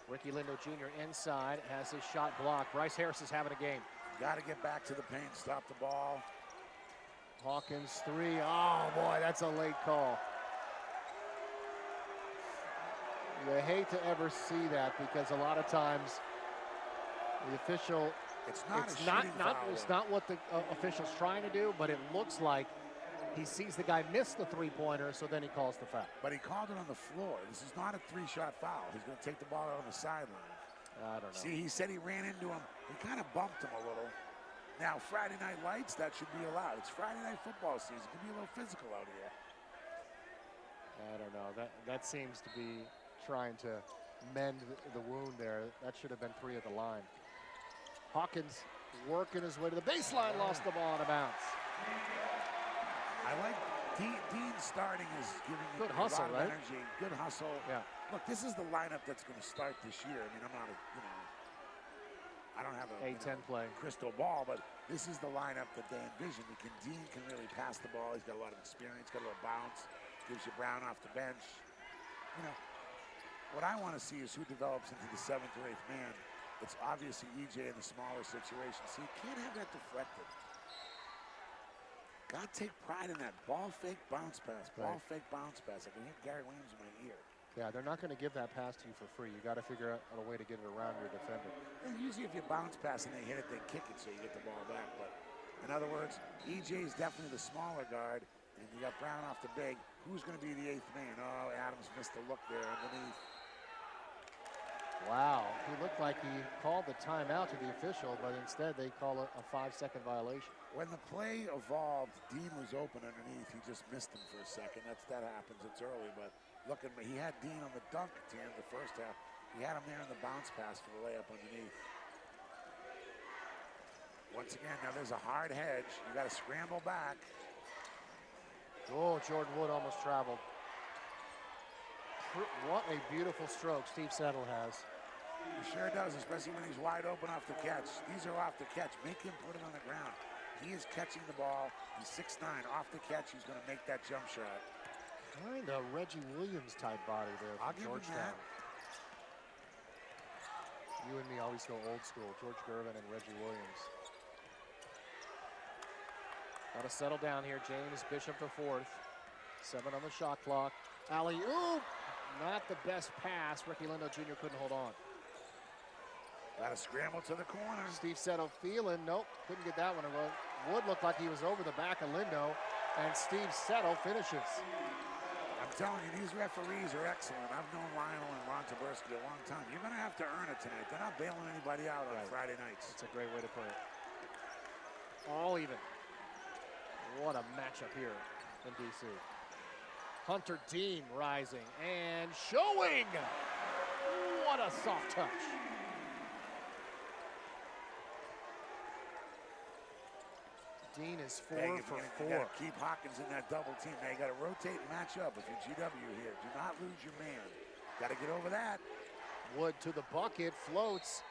Ricky Lindo Jr. inside, has his shot blocked. Bryce Harris is having a game. Got to get back to the paint, stop the ball. Hawkins 3. Oh, boy, that's a late call. You hate to ever see that, because a lot of times the official, it's not what the official's trying to do, but it looks like he sees the guy miss the three-pointer, so then he calls the foul. But he called it on the floor. This is not a 3-shot foul. He's going to take the ball out on the sideline. I don't know. See, he said he ran into him. He kind of bumped him a little. Now, Friday Night Lights, that should be allowed. It's Friday night football season. It can be a little physical out here. I don't know. That seems to be trying to mend the wound there. That should have been 3 at the line. Hawkins working his way to the baseline, lost the ball out of bounds. I like Dean starting is giving good a hustle, lot of right? energy. Good hustle. Yeah. Look, this is the lineup that's going to start this year. I mean, I'm not, I don't have a 8-10 play crystal ball, but this is the lineup that they envision. Dean can really pass the ball. He's got a lot of experience, got a little bounce. Gives you Brown off the bench. What I want to see is who develops into the 7th or 8th man. It's obviously EJ in the smaller situation. So you can't have that deflected. Got to take pride in that ball fake bounce pass. Ball fake bounce pass. I can hear Gary Williams in my ear. Yeah, they're not going to give that pass to you for free. You got to figure out a way to get it around your defender. And usually if you bounce pass and they hit it, they kick it so you get the ball back. But in other words, EJ is definitely the smaller guard, and you got Brown off the big. Who's going to be the 8th man? Oh, Adams missed the look there underneath. Wow, he looked like he called the timeout to the official, but instead they call it a 5-second violation. When the play evolved, Dean was open underneath. He just missed him for a second. That happens. It's early, but look at me. He had Dean on the dunk at the end of the first half. He had him there in the bounce pass for the layup underneath. Once again, now there's a hard hedge. You got to scramble back. Oh, Jordan Wood almost traveled. What a beautiful stroke Steve Settle has. He sure does, especially when he's wide open off the catch. These are off the catch. Make him put it on the ground. He is catching the ball. He's 6'9". Off the catch, he's going to make that jump shot. Kind of Reggie Williams type body there from Georgetown. You and me always go old school. George Gervin and Reggie Williams. Got to settle down here. James Bishop the fourth. 7 on the shot clock. Alley-oop. Not the best pass. Ricky Lindo Jr. couldn't hold on. Got to scramble to the corner. Steve Settle feeling. Nope, couldn't get that one. Wood looked like he was over the back of Lindo, and Steve Settle finishes. I'm telling you, these referees are excellent. I've known Lionel and Ron Taberski a long time. You're going to have to earn it tonight. They're not bailing anybody out on Friday nights. That's a great way to put it. All even. What a matchup here in D.C. Hunter Dean rising and showing. What a soft touch. Dean is 4 for 4. You got to keep Hawkins in that double team. Now you got to rotate and match up if you're GW here. Do not lose your man. Got to get over that. Wood to the bucket, floats.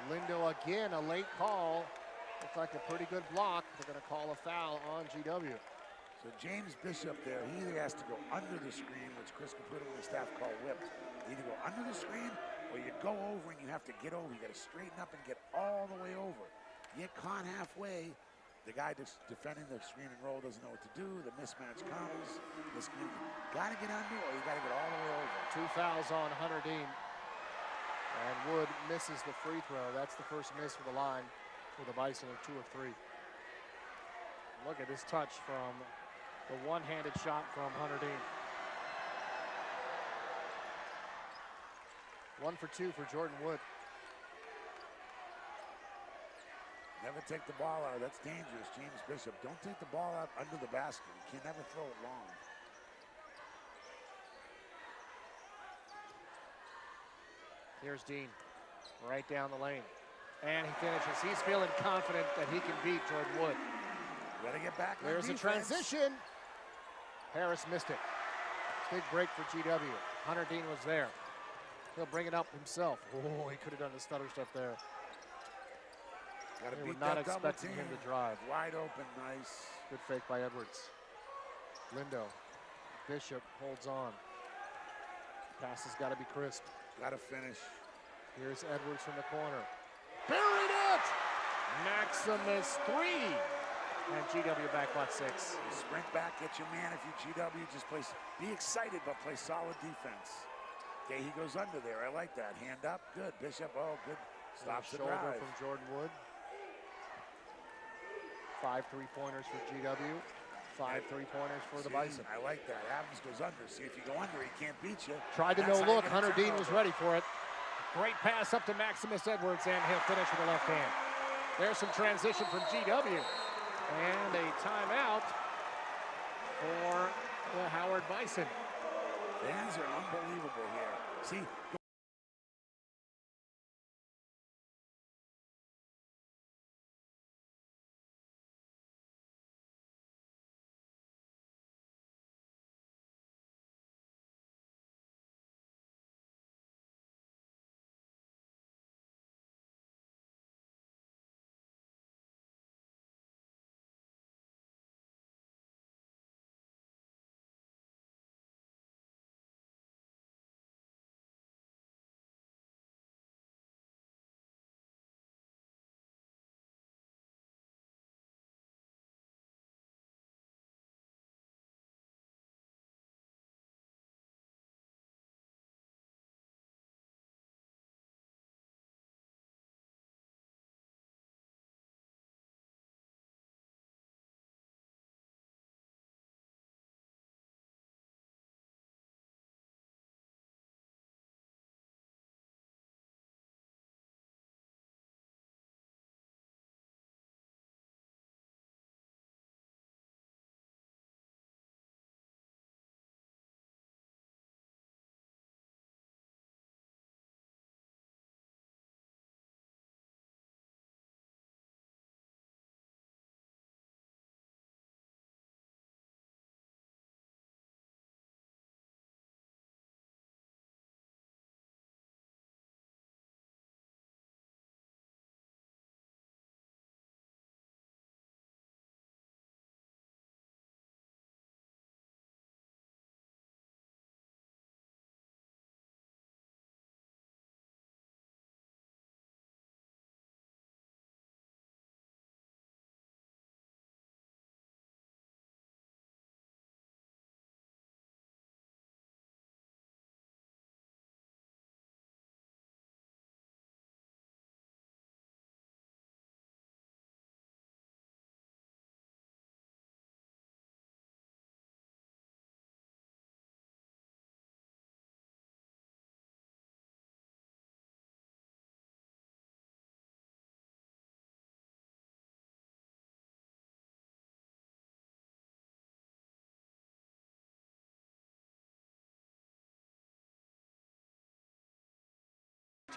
Lindo again, a late call. Looks like a pretty good block. They're going to call a foul on GW. So James Bishop there, he either has to go under the screen, which Chris Caputo and the staff call whipped. You either go under the screen or you go over and you have to get over. You got to straighten up and get all the way over. You get caught halfway. The guy just defending the screen and roll doesn't know what to do. The mismatch comes. The screen, got to get under or you got to get all the way over. 2 fouls on Hunter Dean. And Wood misses the free throw. That's the first miss for the line for the Bison of 2 of 3. Look at this touch from the one-handed shot from Hunter Dean. 1 for 2 for Jordan Wood. Never take the ball out. That's dangerous, James Bishop. Don't take the ball out under the basket. You can never throw it long. Here's Dean, right down the lane. And he finishes. He's feeling confident that he can beat Jordan Wood. Gotta get back on There's defense. a transition. Harris missed it. Big break for GW. Hunter Dean was there. He'll bring it up himself. Oh, he could have done the stutter step there. Gotta They beat were not that double expecting team. him to drive. Wide open, nice. Good fake by Edwards. Lindo. Bishop holds on. Pass has got to be crisp. Gotta finish. Here's Edwards from the corner. Buried it! Maximus 3. And GW back by 6. You sprint back, get your man. If you're GW, just play, be excited, but play solid defense. Okay, he goes under there. I like that. Hand up, good. Bishop, oh, good. Stops the shoulder drive. from Jordan Wood. 5 3-pointers for GW. 5 3-pointers for the Bison. I like that. Adams goes under. See, if you go under, he can't beat you. Tried to That's no how you look. get a Hunter Dean was turnover. ready for it. Great pass up to Maximus Edwards, and he'll finish with the left hand. There's some transition from GW. And a timeout for the Howard Bison. Fans are unbelievable here. See,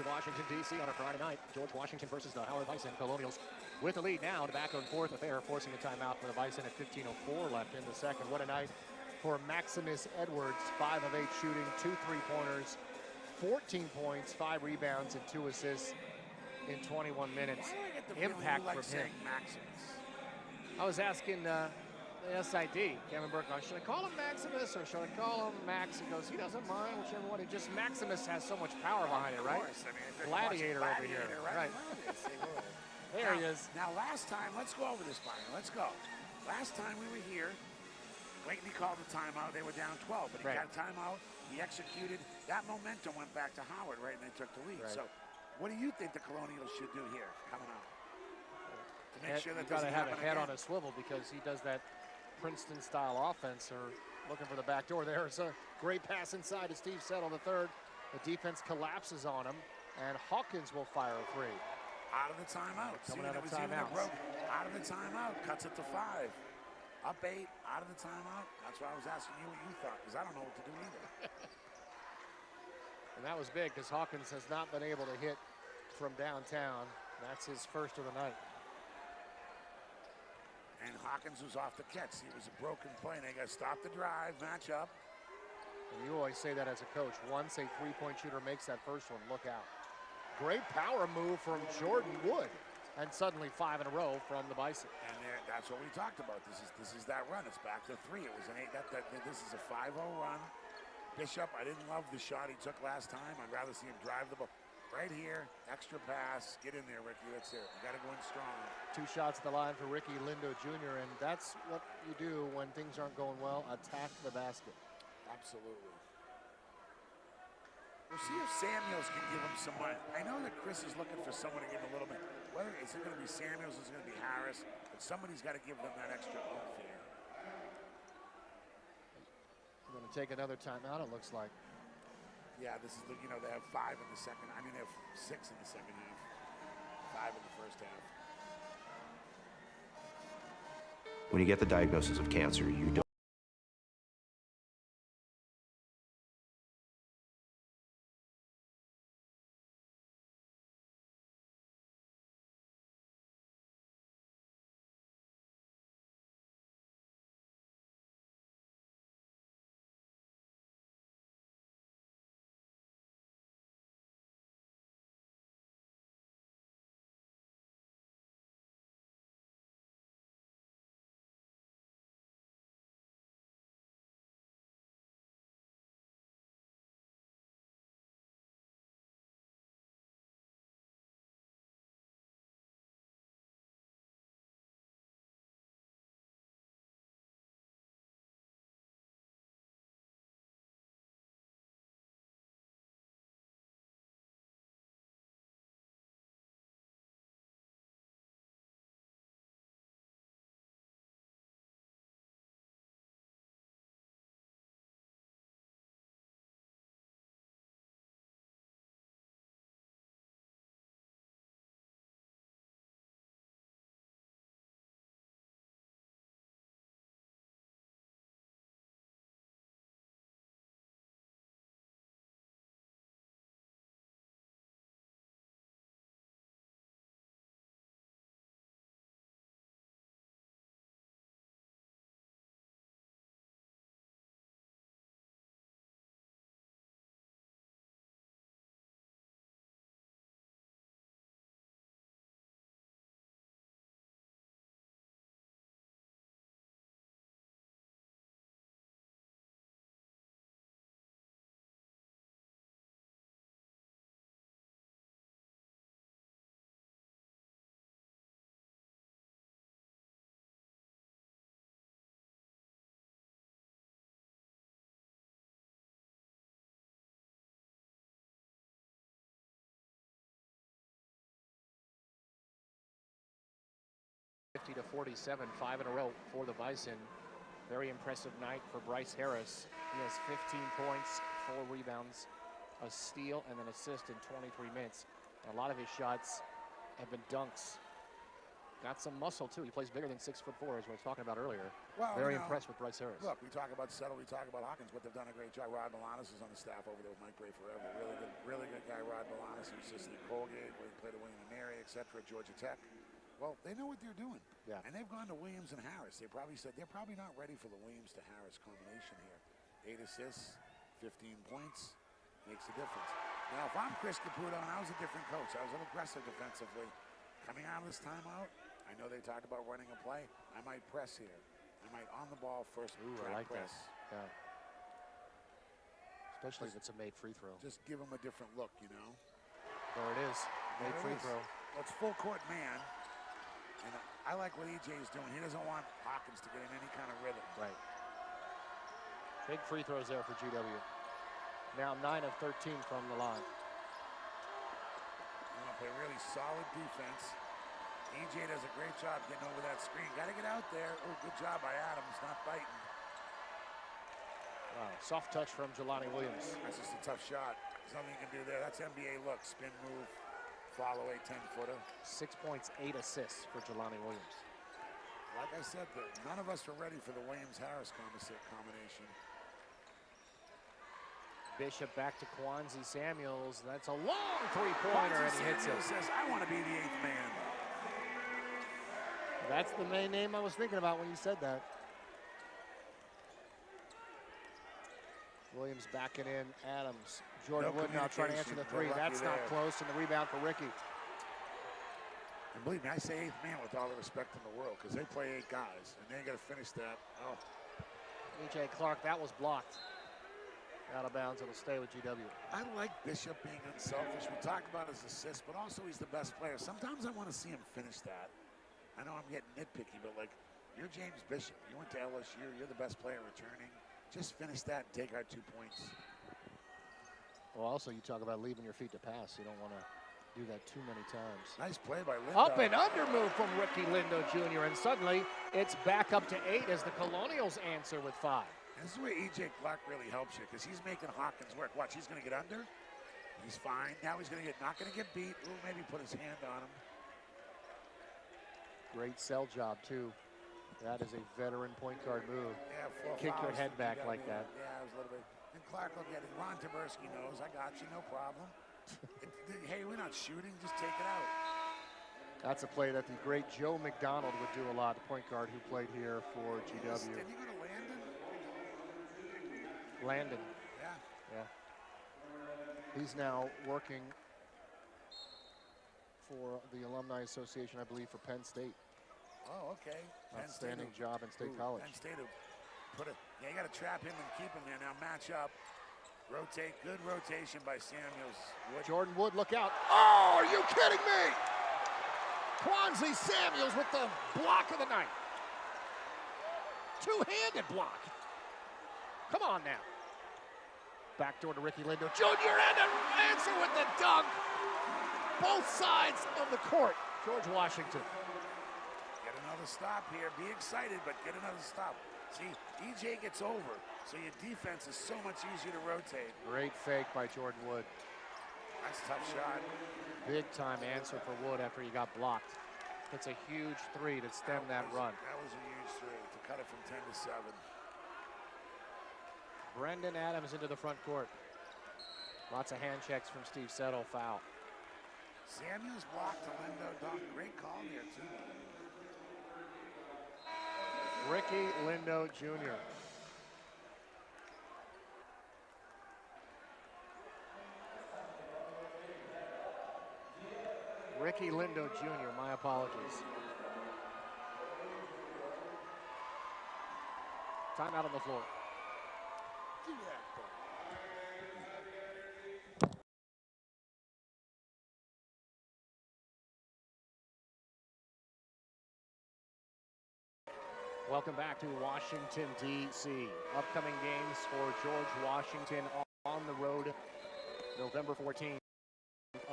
to Washington, D.C. on a Friday night. George Washington versus the Howard Bison Colonials with the lead now. The back and forth affair, forcing a timeout for the Bison at 15:04 left in the second. What a night for Maximus Edwards. 5 of 8 shooting, 2 3-pointers, 14 points, 5 rebounds, and 2 assists in 21 minutes. Impact from him. Maximus? I was asking the SID, Kevin Burke, should I call him Maximus or should I call him Max? He goes, he doesn't mind, whichever one. It just Maximus has so much power behind it, right? Of course. I mean, Gladiator over here. Right. There he is. Now, last time, let's go over this, Byron. Let's go. Last time we were here, Blakeney called the timeout. They were down 12, but he got a timeout. He executed. That momentum went back to Howard, right, and they took the lead. So, what do you think the Colonials should do here coming out? To make sure that got to have a head on a swivel because he does that Princeton-style offense, or looking for the back door. There's a great pass inside to Steve Settle, the third. The defense collapses on him, and Hawkins will fire a 3. Out of the timeout. Coming out of timeout. Out of the timeout, cuts it to 5. Up 8, out of the timeout. That's why I was asking you what you thought, because I don't know what to do either. And that was big, because Hawkins has not been able to hit from downtown. That's his first of the night. And Hawkins was off the catch. It was a broken play. They got to stop the drive, match up. And you always say that as a coach. Once a 3-point shooter makes that first one, look out. Great power move from Jordan Wood. And suddenly 5 in a row from the Bison. And that's what we talked about. This is that run. It's back to 3. It was an 8. This is a 5-0 run. Bishop, I didn't love the shot he took last time. I'd rather see him drive the ball. Right here, extra pass. Get in there, Ricky. That's it. You got to go in strong. 2 shots at the line for Ricky Lindo Jr., and that's what you do when things aren't going well. Attack the basket. Absolutely. We'll see if Samuels can give him some money. I know that Chris is looking for someone to give him a little bit. Whether it's going to be Samuels, it's going to be Harris, but somebody's got to give them that extra oomph here. We're going to take another timeout, it looks like. Yeah, this is the, they have 5 in the second. I mean, they have 6 in the second half, 5 in the first half. When you get the diagnosis of cancer, you don't. To 47, 5 in a row for the Bison. Very impressive night for Bryce Harris. He has 15 points, 4 rebounds, a steal, and an assist in 23 minutes. And a lot of his shots have been dunks. got some muscle, too. He plays bigger than 6'4", as we were talking about earlier. Well, Very impressed with Bryce Harris. Look, we talk about Settle, we talk about Hawkins, but they've done a great job. Rod Balanis is on the staff over there with Mike Gray forever. Really good guy, Rod Balanis. He was assistant at Colgate, where he played at William & Mary, etc., Georgia Tech. Well, they know what they're doing. Yeah. And they've gone to Williams and Harris. They probably said they're probably not ready for the Williams to Harris combination here. 8 assists, 15 points, makes a difference. Now, if I'm Chris Caputo and I was a different coach, I was a little aggressive defensively. Coming out of this timeout, I know they talked about running a play. I might press here. I might on the ball first. Ooh, I like press. that. Yeah. Especially if it's a made free throw. Just give them a different look, you know. There it is. Made free throw. Well, it's full court man. And I like what EJ is doing. He doesn't want Hawkins to get in any kind of rhythm. Right. Big free throws there for GW. Now 9 of 13 from the line. You want to play really solid defense. EJ does a great job getting over that screen. Got to get out there. Oh, good job by Adams, not biting. Wow, soft touch from Jelani Williams. That's just a tough shot. There's nothing you can do there. That's NBA look. Spin move, follow a 10-footer. 6 points, 8 assists for Jelani Williams. Like I said, none of us are ready for the Williams-Harris combination. Bishop back to Kwanzi Samuels. That's a long three-pointer, and he hits it. Says, I want to be the 8th man. That's the main name I was thinking about when you said that. Williams backing in Adams. Jordan Wood now trying to answer the three. That's not close, and the rebound for Ricky. And believe me, I say 8th man with all the respect in the world, because they play 8 guys, and they got to finish that. Oh. E.J. Clark, that was blocked. Out of bounds, it'll stay with GW. I like Bishop being unselfish. We talked about his assists, but also he's the best player. Sometimes I want to see him finish that. I know I'm getting nitpicky, but like, you're James Bishop. You went to LSU. You're the best player returning. Just finish that and take our 2 points. Well, also you talk about leaving your feet to pass. You don't want to do that too many times. Nice play by Lindo. Up and under move from Ricky Lindo Jr. And suddenly it's back up to 8 as the Colonials answer with 5. This is where E.J. Clark really helps you, because he's making Hawkins work. Watch, he's going to get under. He's fine. Now he's going to not going to get beat. Ooh, maybe put his hand on him. Great cell job, too. That is a veteran point guard move. Yeah, kick your head back like that. Yeah, it was a little bit. And Clark, look at it. Ron Taberski knows. I got you, no problem. Hey, we're not shooting. Just take it out. That's a play that the great Joe McDonald would do a lot, the point guard who played here for GW. Did he go to Landon? Landon. Yeah. He's now working for the Alumni Association, I believe, for Penn State. Oh, okay. Outstanding job in State College. Penn State put it. Yeah, you got to trap him and keep him there. Now match up. Rotate. Good rotation by Samuels. Jordan Wood, look out. Oh, are you kidding me? Kwanzi Samuels with the block of the night. Two-handed block. Come on now. Backdoor to Ricky Lindo Jr. and an answer with the dunk. Both sides of the court. George Washington. Get another stop here. Be excited, but get another stop. See, EJ gets over, so your defense is so much easier to rotate. Great fake by Jordan Wood. That's a tough shot. Big time answer for Wood after he got blocked. It's a huge three to stem that run. That was a huge three to cut it from 10 to 7. Brendan Adams into the front court. Lots of hand checks from Steve Settle, foul. Samuels blocked to Lindo dunk. Great call here, too. Ricky Lindo Jr. Ricky Lindo Jr., my apologies. Timeout on the floor. Give me that ball. Welcome back to Washington, D.C. Upcoming games for George Washington on the road November 14th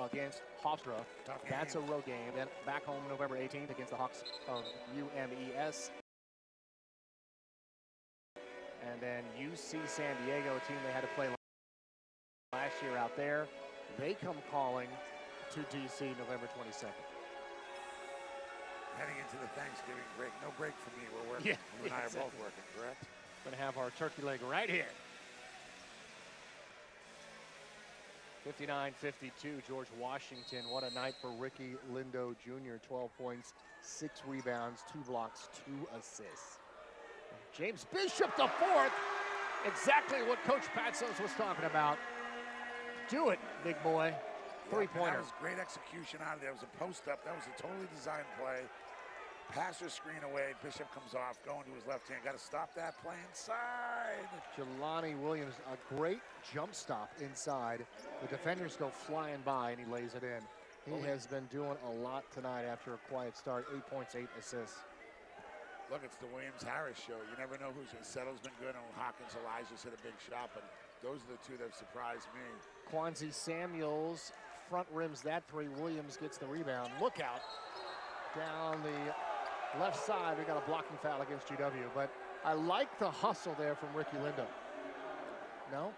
against Hofstra. That's a road game. Then back home November 18th against the Hawks of UMES. And then UC San Diego, a team they had to play last year out there. They come calling to D.C. November 22nd. Heading into the Thanksgiving break. No break for me. We're working. Yeah, you and I are exactly. both working, correct? Going to have our turkey leg right here. 59-52, George Washington. What a night for Ricky Lindo Jr. 12 points, 6 rebounds, 2 blocks, 2 assists. James Bishop, the fourth. Exactly what Coach Patsos was talking about. Do it, big boy. Three-pointer. That was great execution out of there. It was a post-up. That was a totally designed play. Passer screen away. Bishop comes off, going to his left hand. Got to stop that play inside. Jelani Williams, a great jump stop inside. The defenders go flying by, and he lays it in. He has been doing a lot tonight after a quiet start. 8 points, 8 assists. Look, it's the Williams-Harris show. You never know who's. Settle's been good, and Hawkins, Elijah's hit a big shot, but those are the two that have surprised me. Quanzi Samuels front rims that three. Williams gets the rebound. Look out. Down the left side, we got a blocking foul against GW, but I like the hustle there from Ricky Lindo. No?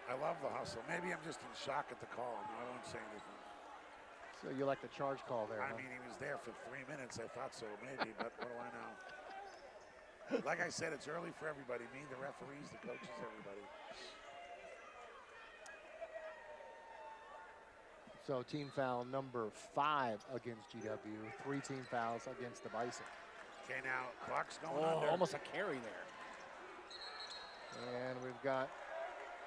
I love the hustle. Maybe I'm just in shock at the call. I won't say anything. So you like the charge call there, I huh? mean, he was there for 3 minutes. I thought so, maybe, but what do I know? Like I said, it's early for everybody. Me, the referees, the coaches, everybody. So team foul number 5 against GW. 3 team fouls against the Bison. Okay, now clock's going under. Almost a carry there. And we've got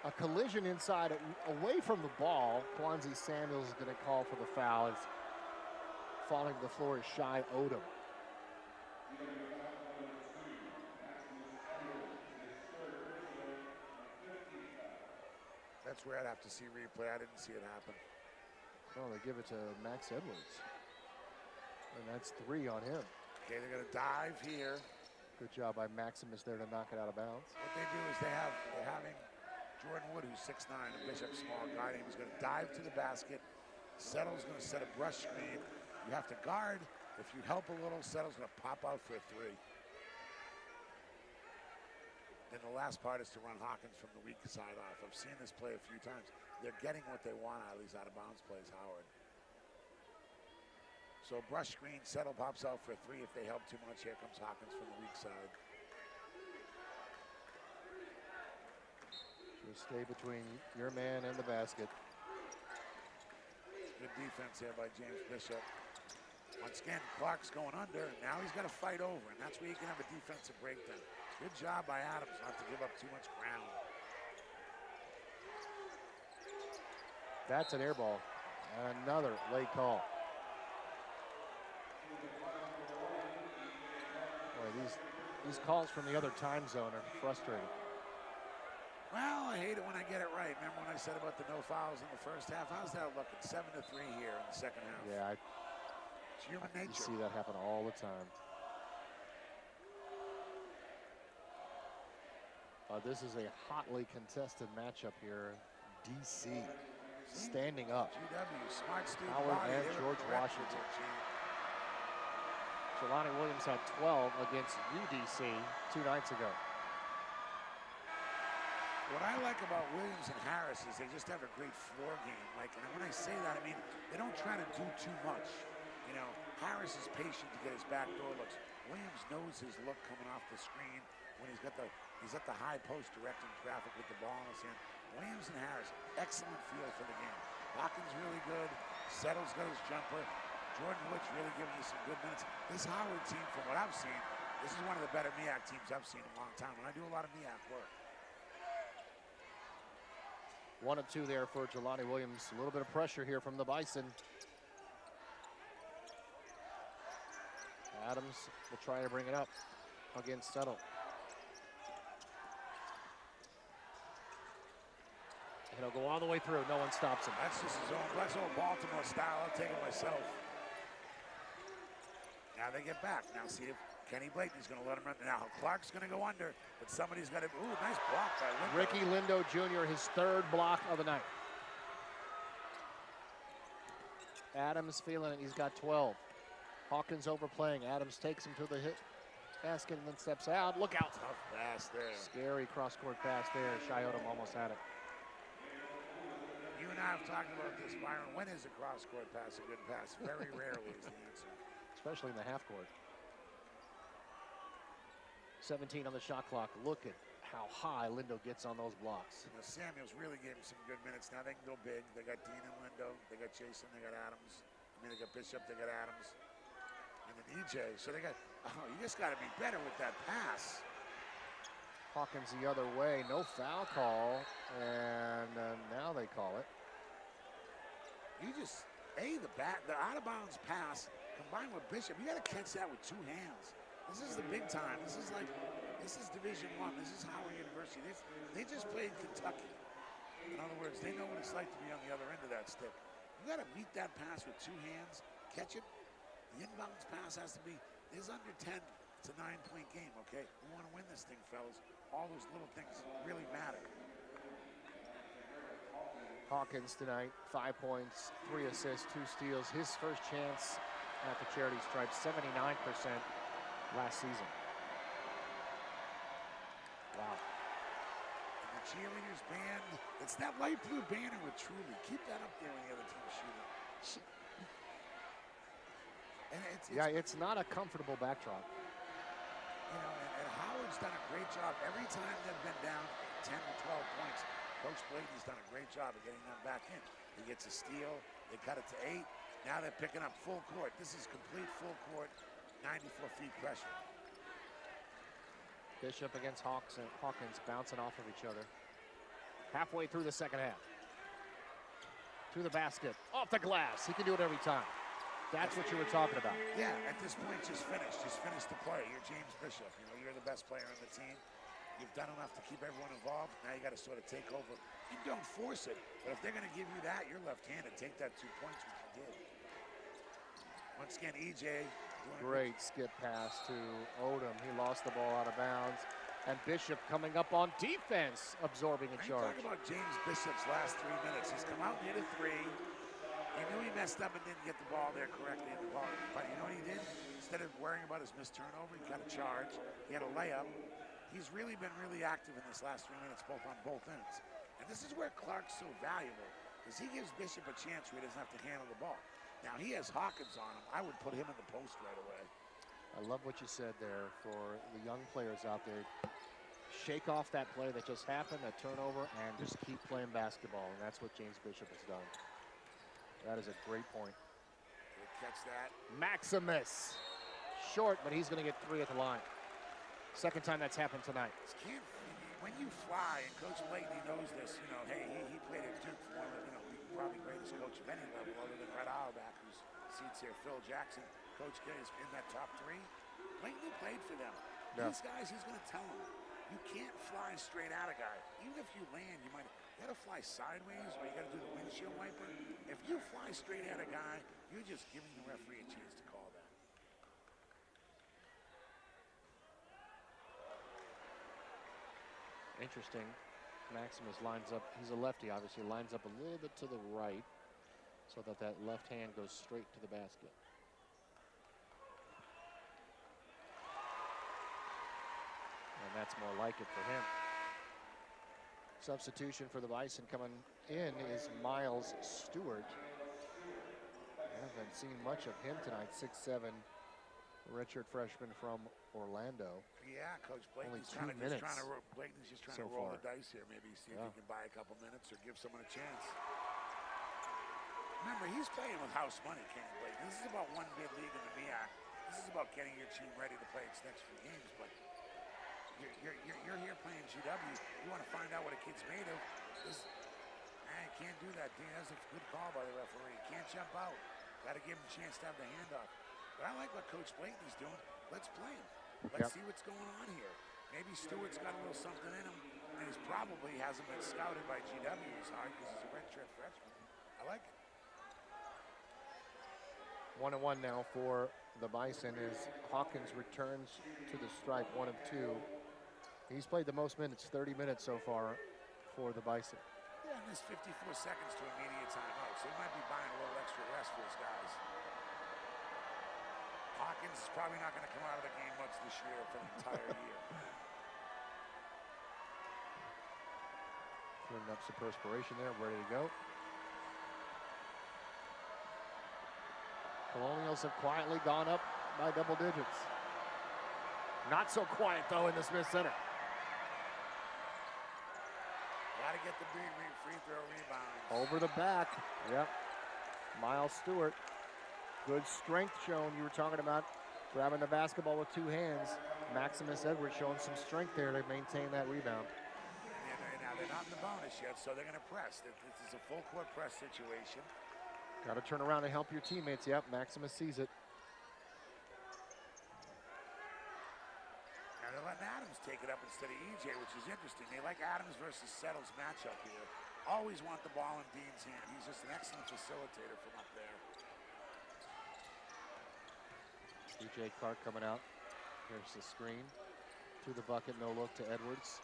a collision inside, away from the ball. Quanzi Samuels is going to call for the foul. It's falling to the floor is Shai Odom. That's where I'd have to see replay. I didn't see it happen. Well, they give it to Max Edwards. And that's 3 on him. Okay, they're going to dive here. Good job by Maximus there to knock it out of bounds. What they do is they're having Jordan Wood, who's 6'9", a Bishop small guy, and he's going to dive to the basket. Settle's going to set a brush screen. You have to guard. If you help a little, Settle's going to pop out for a 3. Then the last part is to run Hawkins from the weak side off. I've seen this play a few times. They're getting what they want out of these out-of-bounds plays, Howard. So brush screen, Settle pops out for a 3. If they help too much, here comes Hawkins from the weak side. Just stay between your man and the basket. Good defense here by James Bishop. Once again, Clark's going under, and now he's got to fight over, and that's where you can have a defensive breakdown. Good job by Adams not to give up too much ground. That's an air ball. Another late call. Boy, these calls from the other time zone are frustrating. Well, I hate it when I get it right. Remember when I said about the no fouls in the first half? How's that looking? 7-3 here in the second half. Yeah, it's human nature. You see that happen all the time. This is a hotly contested matchup here. DC standing up. GW, smart student Howard body. and George Washington. Jelani Williams had 12 against UDC 2 nights ago. What I like about Williams and Harris is they just have a great floor game. Like, and when I say that, I mean, they don't try to do too much. You know, Harris is patient to get his backdoor looks. Williams knows his look coming off the screen when he's at the high post directing traffic with the ball in his hand. Williams and Harris, excellent feel for the game. Hawkins really good. Settle's got his jumper. Jordan Wood's really giving you some good minutes. This Howard team, from what I've seen, this is one of the better MEAC teams I've seen in a long time. And I do a lot of MEAC work. 1 of 2 there for Jelani Williams. A little bit of pressure here from the Bison. Adams will try to bring it up against Settle. And he'll go all the way through. No one stops him. That's just his own. That's old Baltimore style. I'll take it myself. Now they get back. Now see if Kenny Blakeney's going to let him run. Now Clark's going to go under, but somebody's got to. Ooh, nice block by Lindo. Ricky Lindo Jr., his 3rd block of the night. Adams feeling it. He's got 12. Hawkins overplaying. Adams takes him to the hit basket and then steps out. Look out. Tough pass there. Scary cross-court pass there. Shai Odom almost had it. You and I have talked about this, Byron. When is a cross-court pass a good pass? Very rarely is the answer. especially in the half court. 17 on the shot clock. Look at how high Lindo gets on those blocks. You know, Samuels really gave him some good minutes. Now they can go big. They got Dean and Lindo. They got Jason. They got Adams. I mean, they got Bishop. They got Adams. And then EJ. So they got, oh, you just got to be better with that pass. Hawkins the other way. No foul call. And now they call it. You just, the out of bounds pass combined with Bishop. You got to catch that with 2 hands. This is the big time. This is Division I. This is Howard University. They just played Kentucky. In other words, they know what it's like to be on the other end of that stick. You got to beat that pass with 2 hands, catch it. The inbounds pass has to be, there's under 10. It's a 9-point game, okay? We want to win this thing, fellas. All those little things really matter. Hawkins tonight, 5 points, 3 assists, 2 steals. His first chance at the charity stripe, 79% last season. Wow. And the cheerleaders band, it's that light blue banner with Truly. Keep that up there when the other team's shooting. And it's not a comfortable backdrop. You know, and Howard's done a great job. Every time they've been down 10 to 12 points, Coach Blakeney's done a great job of getting them back in. He gets a steal, they cut it to 8. Now they're picking up full court. This is complete full court, 94 feet pressure. Bishop against Hawkins bouncing off of each other. Halfway through the second half. To the basket, off the glass. He can do it every time. That's what you were talking about. Yeah, at this point, just finish the play. You're James Bishop. You know, you're the best player on the team. You've done enough to keep everyone involved. Now you got to sort of take over. You don't force it, but if they're going to give you that, you're left-handed. Take that 2 points, which you did. Once again, EJ. Great skip pass to Odom. He lost the ball out of bounds. And Bishop coming up on defense, absorbing a charge. Talk about James Bishop's last 3 minutes. He's come out and hit a 3. He knew he messed up and didn't get the ball there correctly in the ball. But you know what he did? Instead of worrying about his missed turnover, he got a charge. He had a layup. He's really been really active in this last 3 minutes, both on both ends. And this is where Clark's so valuable, because he gives Bishop a chance where he doesn't have to handle the ball. Now, he has Hawkins on him. I would put him in the post right away. I love what you said there for the young players out there. Shake off that play that just happened, a turnover, and just keep playing basketball. And that's what James Bishop has done. That is a great point. Catch that. Maximus. Short, but he's going to get 3 at the line. Second time that's happened tonight. When you fly, and Coach Blakeney knows this, you know, hey, he played at Duke for one of, you know, probably greatest coach of any level other than Red Auerbach, who's seats here. Phil Jackson, Coach K is in that top 3. Blakeney played for them. Yeah. These guys, he's going to tell them, you can't fly straight at a guy. Even if you land, you got to fly sideways, or you got to do the windshield wiper. If you fly straight at a guy, you're just giving the referee a chance to call that. Interesting. Maximus lines up, he's a lefty obviously, lines up a little bit to the right so that left hand goes straight to the basket. And that's more like it for him. Substitution for the Bison coming in is Miles Stewart. I haven't seen much of him tonight, 6'7", redshirt freshman from Orlando. Yeah, Coach Blakeney's just trying to roll the dice here. Maybe see if he can buy a couple minutes or give someone a chance. Remember, he's playing with house money, Kenny Blakeney. This is about one bid league in the MEAC. This is about getting your team ready to play its next few games. But you're here playing GW. You want to find out what a kid's made of. You can't do that, Dean. That's a good call by the referee. Can't jump out. Got to give him a chance to have the handoff. But I like what Coach Blakeney's doing. Let's play him. Let's see what's going on here. Maybe Stewart's got a little something in him, and he probably hasn't been scouted by GW as hard because he's a redshirt freshman. I like it. 1-1 now for the Bison as Hawkins returns to the stripe, 1 of 2. He's played the most minutes, 30 minutes so far for the Bison. Yeah, and there's 54 seconds to immediate timeout, so he might be buying a little extra rest for his guys. Hawkins is probably not going to come out of the game much this year for the entire year. Cleaning up some perspiration there, ready to go. Colonials have quietly gone up by double digits. Not so quiet, though, in the Smith Center. Got to get the big free throw rebounds. Over the back. Yep. Miles Stewart. Good strength shown. You were talking about grabbing the basketball with two hands. Maximus Edwards showing some strength there to maintain that rebound. Now they're not in the bonus yet, so they're going to press. This is a full court press situation. Got to turn around and help your teammates. Yep, Maximus sees it. Now they're letting Adams take it up instead of EJ, which is interesting. They like Adams versus Settles matchup here. Always want the ball in Dean's hand. He's just an excellent facilitator from up there. EJ Clark coming out. Here's the screen. To the bucket, no look to Edwards.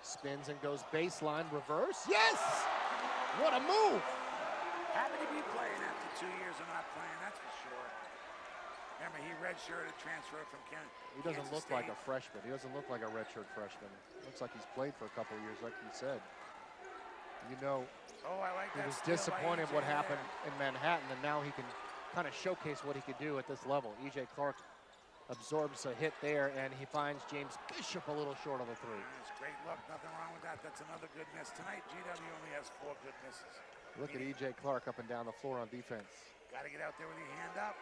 Spins and goes baseline, reverse. Yes! What a move! Happy to be playing after 2 years of not playing, that's for sure. Remember, he redshirted, transferred from Kansas. He doesn't look like a freshman. He doesn't look like a redshirt freshman. Looks like he's played for a couple of years, like you said. You know, I like he that was disappointed what happened in Manhattan, and now he can kind of showcase what he could do at this level. EJ Clark absorbs a hit there, and he finds James Bishop a little short of the three. It's great look, nothing wrong with that. That's another good miss. Tonight, GW only has 4 good misses. Look at EJ Clark up and down the floor on defense. Got to get out there with your hand up.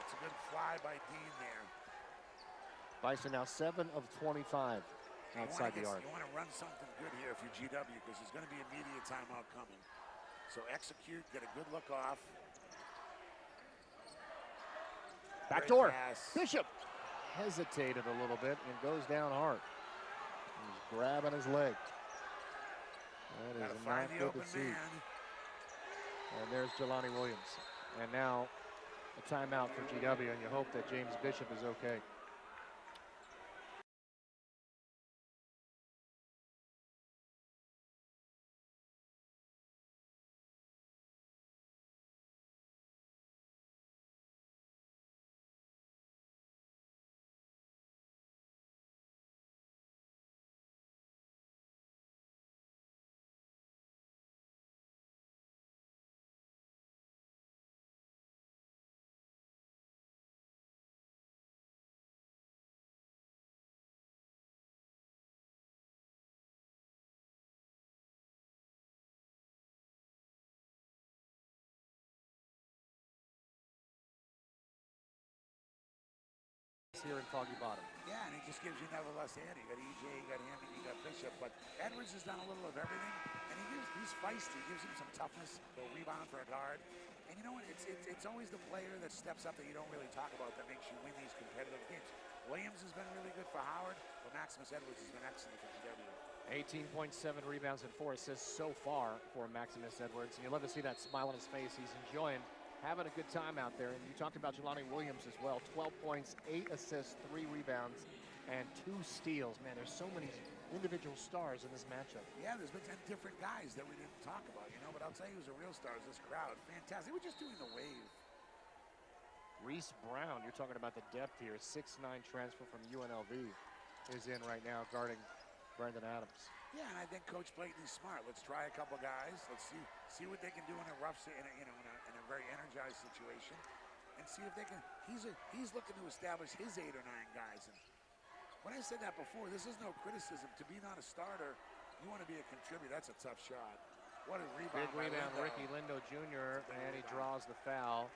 It's a good fly by Dean there. Bison now 7 of 25 outside the arc. You want to run something good here if you're GW, because there's going to be immediate timeout coming. So execute, get a good look off. Backdoor. Bishop hesitated a little bit and goes down hard. He's grabbing his leg. That is not good to see. And there's Jelani Williams. And now a timeout for GW, and you hope that James Bishop is okay. Here in Foggy Bottom. Yeah, and he just gives you nevertheless air. You got EJ, you got him, and you got Bishop. But Edwards has done a little of everything, and he's feisty. He gives him some toughness. He'll rebound for a guard. And you know what? It's always the player that steps up that you don't really talk about that makes you win these competitive games. Williams has been really good for Howard, but Maximus Edwards has been excellent for GW. 18.7 rebounds and 4 assists so far for Maximus Edwards. And you love to see that smile on his face. He's enjoying having a good time out there. And you talked about Jelani Williams as well. 12 points, 8 assists, 3 rebounds, and 2 steals. Man, there's so many individual stars in this matchup. Yeah, there's been 10 different guys that we didn't talk about, you know, but I'll tell you who's a real star is this crowd. Fantastic. They were just doing the wave. Reese Brown, you're talking about the depth here. 6'9" transfer from UNLV is in right now guarding Brendan Adams. Yeah, and I think Coach Blayton's smart. Let's try a couple guys. Let's see what they can do in a rough, in a very energized situation, and see if they can. He's looking to establish his 8 or 9 guys. And when I said that before, this is no criticism. To be not a starter, you want to be a contributor. That's a tough shot. What a rebound! Big rebound, Ricky Lindo Jr. and he draws the foul.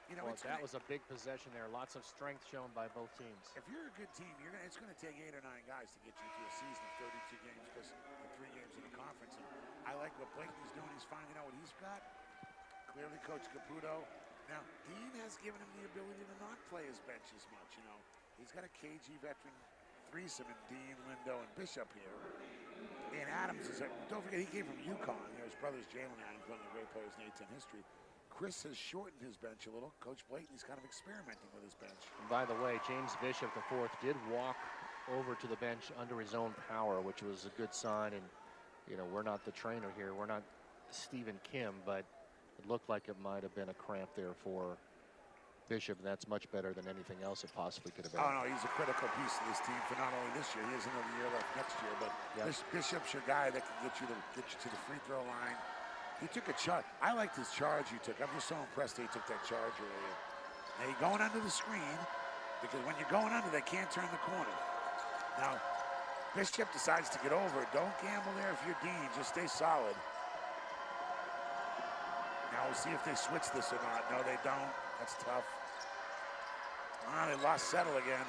You know, that was a big possession there. Lots of strength shown by both teams. If you're a good team, it's going to take 8 or 9 guys to get you through a season of 32 games, plus the 3 games in the conference. And I like what Blayton's doing. He's finding out what he's got. Clearly, Coach Caputo. Now, Dean has given him the ability to not play his bench as much. You know, he's got a KG veteran threesome in Dean, Lindo, and Bishop here. And Adams is. Don't forget, he came from UConn. His brothers Jalen Adams, one of the great players in A10 history. Chris has shortened his bench a little. Coach Blayton's kind of experimenting with his bench. And by the way, James Bishop IV did walk over to the bench under his own power, which was a good sign. And, you know, we're not the trainer here. We're not Stephen Kim, but it looked like it might have been a cramp there for Bishop. And that's much better than anything else it possibly could have been. Oh, no, he's a critical piece of this team for not only this year. He has another year left next year, but Bishop's your guy that can get you to the free throw line. He took a charge. I liked his charge he took. I'm just so impressed that he took that charge earlier. Now you're going under the screen, because when you're going under, they can't turn the corner. Now, Bishop decides to get over it. Don't gamble there if you're Dean. Just stay solid. Now we'll see if they switch this or not. No, they don't. That's tough. Ah, they lost Settle again.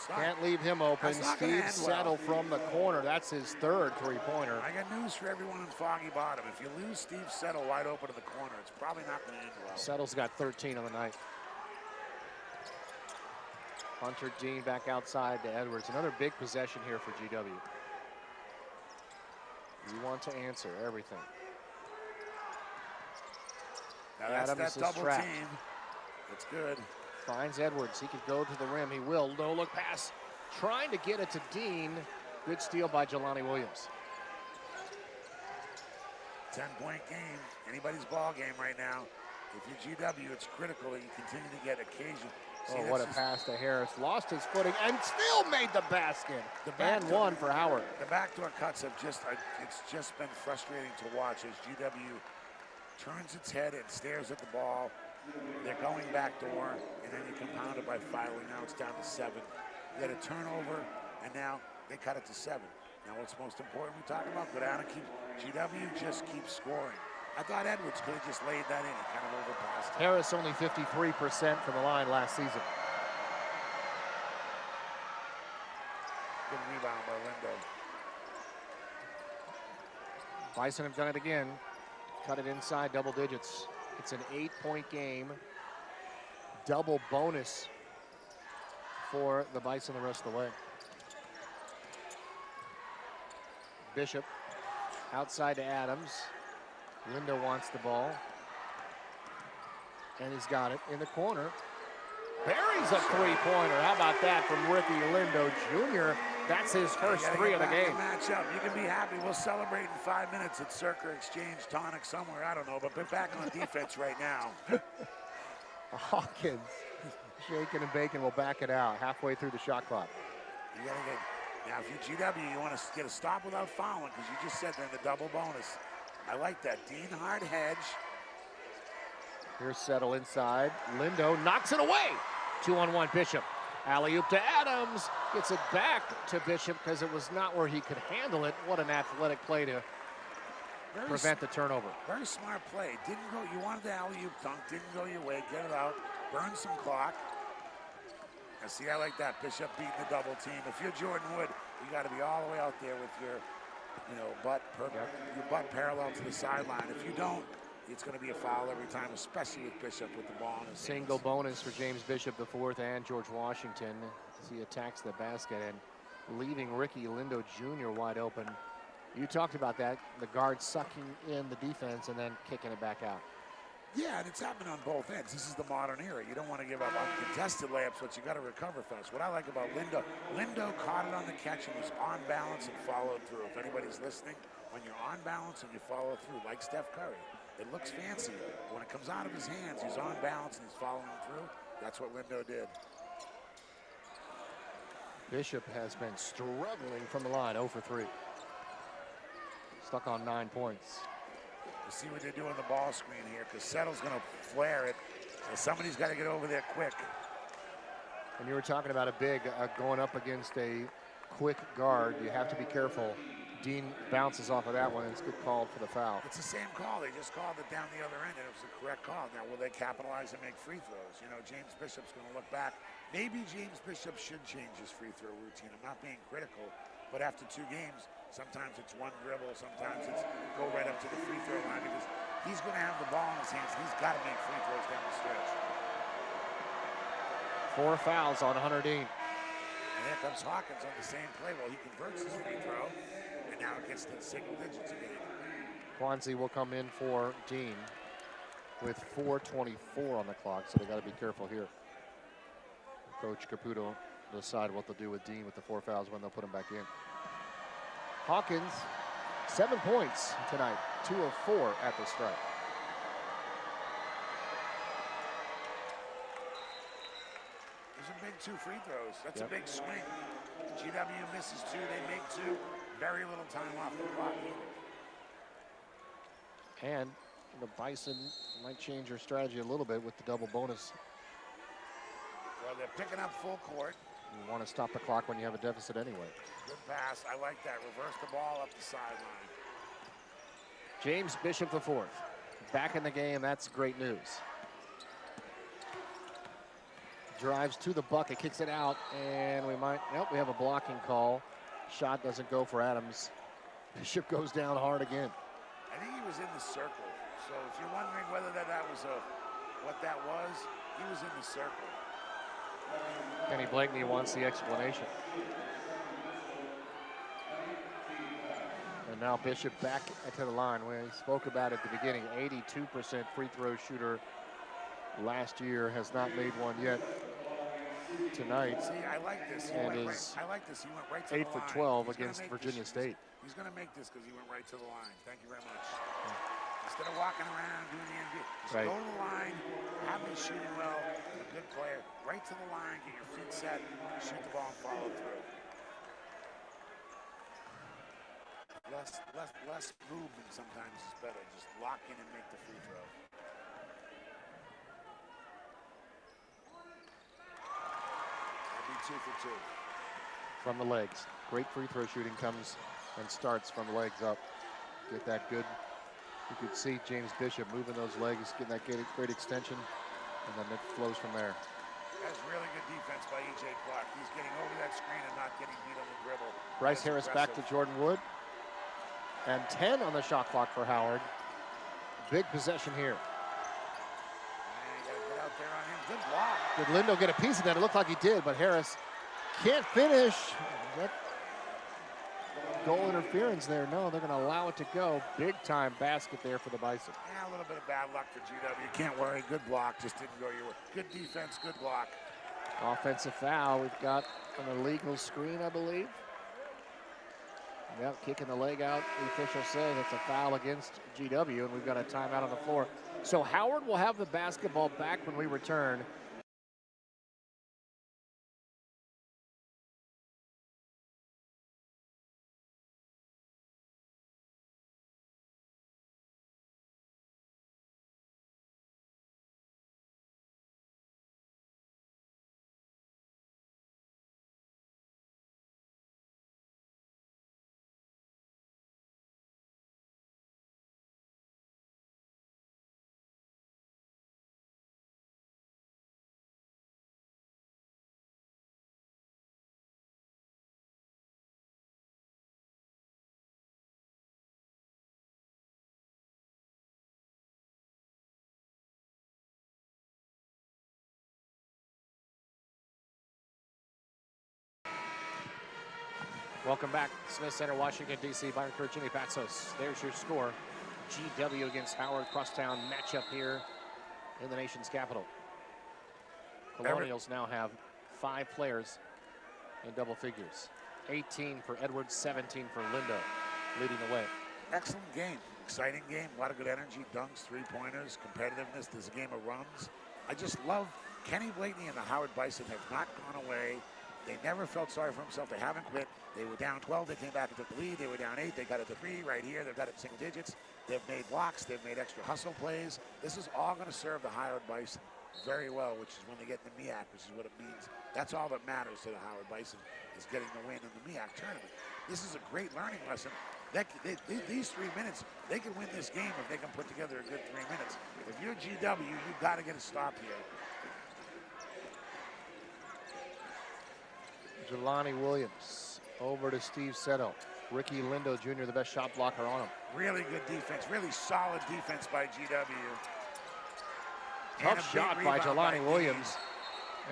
Can't leave him open. Steve Settle from the corner. That's his third three-pointer. I got news for everyone in Foggy Bottom. If you lose Steve Settle wide open to the corner, it's probably not going to end well. Settle's got 13 on the night. Hunter Dean back outside to Edwards. Another big possession here for GW. You want to answer everything. Now that's Adams that double trapped. team. That's good. Finds Edwards. He could go to the rim. He will. No look pass. Trying to get it to Dean. Good steal by Jelani Williams. 10-point game. Anybody's ball game right now. If you're GW, it's critical that you continue to get occasion. See, Oh, what a pass to Harris. Lost his footing and still made the basket. And one for Howard. The backdoor cuts have it's just been frustrating to watch as GW turns its head and stares at the ball. They're going backdoor, and then you compound it by fouling. Now it's down to 7. You get a turnover, and now they cut it to 7. Now what's most important we talk about? Go down and keep, GW just keeps scoring. I thought Edwards could have just laid that in. He kind of overpassed it. Harris only 53% from the line last season. Good rebound by Lindo. Bison have done it again. Cut it inside double digits. It's an 8-point game. Double bonus for the Bison the rest of the way. Bishop outside to Adams. Lindo wants the ball. And he's got it in the corner. Buries a three-pointer. How about that from Ricky Lindo Jr.? That's his first three of the game. Matchup. You can be happy. We'll celebrate in 5 minutes at Circa Exchange Tonic somewhere. I don't know, but we're back on defense right now. Hawkins, shaking and baking, will back it out halfway through the shot clock. You gotta get, now if you're GW, you want to get a stop without fouling because you just said they're in the double bonus. I like that. Dean hard hedge. Here's Settle inside. Lindo knocks it away. 2-on-1 Bishop. Alley-oop to Adams. Gets it back to Bishop because it was not where he could handle it. What an athletic play to prevent the turnover. Very smart play. Didn't go, you wanted the alley-oop dunk. Didn't go your way. Get it out. Burn some clock. Now see, I like that. Bishop beating the double team. If you're Jordan Wood, you got to be all the way out there with your, your butt parallel to the sideline. If you don't, it's going to be a foul every time, especially with Bishop with the ball in his Single hands. bonus for James Bishop, the fourth, and George Washington as he attacks the basket and leaving Ricky Lindo Jr. wide open. You talked about that, the guard sucking in the defense and then kicking it back out. Yeah, and it's happened on both ends. This is the modern era. You don't want to give up uncontested layups, but you got to recover fast. What I like about Lindo caught it on the catch and was on balance and followed through. If anybody's listening, when you're on balance and you follow through, like Steph Curry, it looks fancy. When it comes out of his hands, he's on balance and he's following through. That's what Lindo did. Bishop has been struggling from the line, 0 for 3. Stuck on 9 points. You see what they're doing on the ball screen here, because Settle's going to flare it. So somebody's got to get over there quick. And you were talking about a big going up against a quick guard. You have to be careful. Dean bounces off of that one, and it's good call for the foul. It's the same call. They just called it down the other end, and it was the correct call. Now, will they capitalize and make free throws? You know, James Bishop's going to look back. Maybe James Bishop should change his free throw routine. I'm not being critical, but after 2 games, sometimes it's one dribble, sometimes it's go right up to the free throw line, because he's going to have the ball in his hands, and he's got to make free throws down the stretch. 4 fouls on Hunter Dean. And here comes Hawkins on the same play. Well, he converts his free throw, and now it gets to the single digits again. Kwanzi will come in for Dean with 4:24 on the clock, so they got to be careful here. Coach Caputo will decide what they'll do with Dean with the 4 fouls when they'll put him back in. Hawkins, 7 points tonight, 2 of 4 at the stripe. Those are big 2 free throws. That's a big swing. GW misses 2, they make 2. Very little time off the clock. And the Bison might change their strategy a little bit with the double bonus. Well, they're picking up full court. You want to stop the clock when you have a deficit anyway. Good pass. I like that. Reverse the ball up the sideline. James Bishop IV, back in the game. That's great news. Drives to the bucket, kicks it out, and we have a blocking call. Shot doesn't go for Adams. Bishop goes down hard again. I think he was in the circle. So if you're wondering whether that was what that was, he was in the circle. Kenny Blakeney wants the explanation. And now Bishop back to the line. We spoke about it at the beginning. 82% free throw shooter last year, has not made one yet tonight. See, I like this. I like this. He went right to 8 the line. for 12 against Virginia State. He's going to make this because he went right to the line. Thank you very much. Instead of walking around doing the NBA, just go to the line, have him shooting well, a good player, right to the line, get your feet set, shoot the ball and follow through. Less movement sometimes is better. Just lock in and make the free throw. That'd be 2 for 2. From the legs. Great free throw shooting comes and starts from the legs up. Get that good. You could see James Bishop moving those legs, getting that great extension, and then it flows from there. That's really good defense by E.J. Clark. He's getting over that screen and not getting beat on the dribble. Bryce Harris back to Jordan Wood. And 10 on the shot clock for Howard. Big possession here. And you got to get out there on him. Good block. Did Lindo get a piece of that? It looked like he did, but Harris can't finish. That goal interference there. No, they're going to allow it to go. Big time basket there for the Bison. Yeah, a little bit of bad luck for GW. Can't worry. Good block. Just didn't go your way. Good defense. Good block. Offensive foul. We've got an illegal screen, I believe. Yep, kicking the leg out. The official says it's a foul against GW, and we've got a timeout on the floor. So Howard will have the basketball back when we return. Welcome back, Smith Center, Washington, D.C. Byron Kerr, Jimmy Patsos. There's your score. GW against Howard, crosstown matchup here in the nation's capital. Colonials now have 5 players in double figures. 18 for Edwards, 17 for Lindo, leading the way. Excellent game, exciting game, a lot of good energy, dunks, three-pointers, competitiveness. There's a game of runs. I just love Kenny Blakeney and the Howard Bison have not gone away. They never felt sorry for themselves. They haven't quit. They were down 12. They came back and took the lead. They were down 8. They got it to 3 right here. They've got it in single digits. They've made blocks. They've made extra hustle plays. This is all going to serve the Howard Bison very well, which is when they get in the MEAC, which is what it means. That's all that matters to the Howard Bison, is getting the win in the MEAC tournament. This is a great learning lesson. These 3 minutes, they can win this game if they can put together a good 3 minutes. If you're GW, you've got to get a stop here. Jelani Williams over to Steve Settle. Ricky Lindo Jr., the best shot blocker on him. Really good defense, really solid defense by GW. Tough shot by Jelani Williams.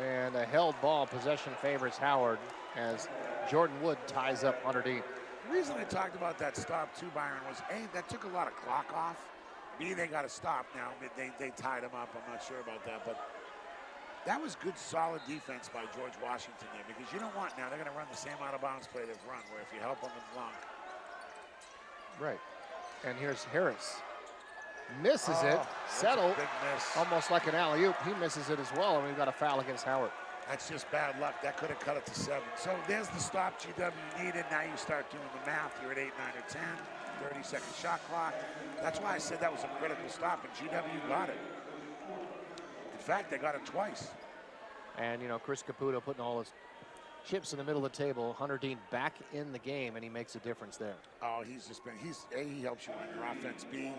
And a held ball, possession favors Howard as Jordan Wood ties up underneath. The reason I talked about that stop too, Byron, was A, that took a lot of clock off. B, they got to stop now. They tied him up. I'm not sure about that, but that was good, solid defense by George Washington there, because you don't want now, they're going to run the same out-of-bounds play they've run, where if you help them and block. Right. And here's Harris. Misses it. Settle, big miss. almost like an alley-oop. He misses it as well, and we've got a foul against Howard. That's just bad luck. That could have cut it to 7. So there's the stop GW needed. Now you start doing the math. You're at 8, 9, or 10. 30-second shot clock. That's why I said that was a critical stop, and GW got it. In fact, they got it twice. And, you know, Chris Caputo putting all his chips in the middle of the table. Hunter Dean back in the game, and he makes a difference there. Oh, he's just been, A, he helps you on your offense. B,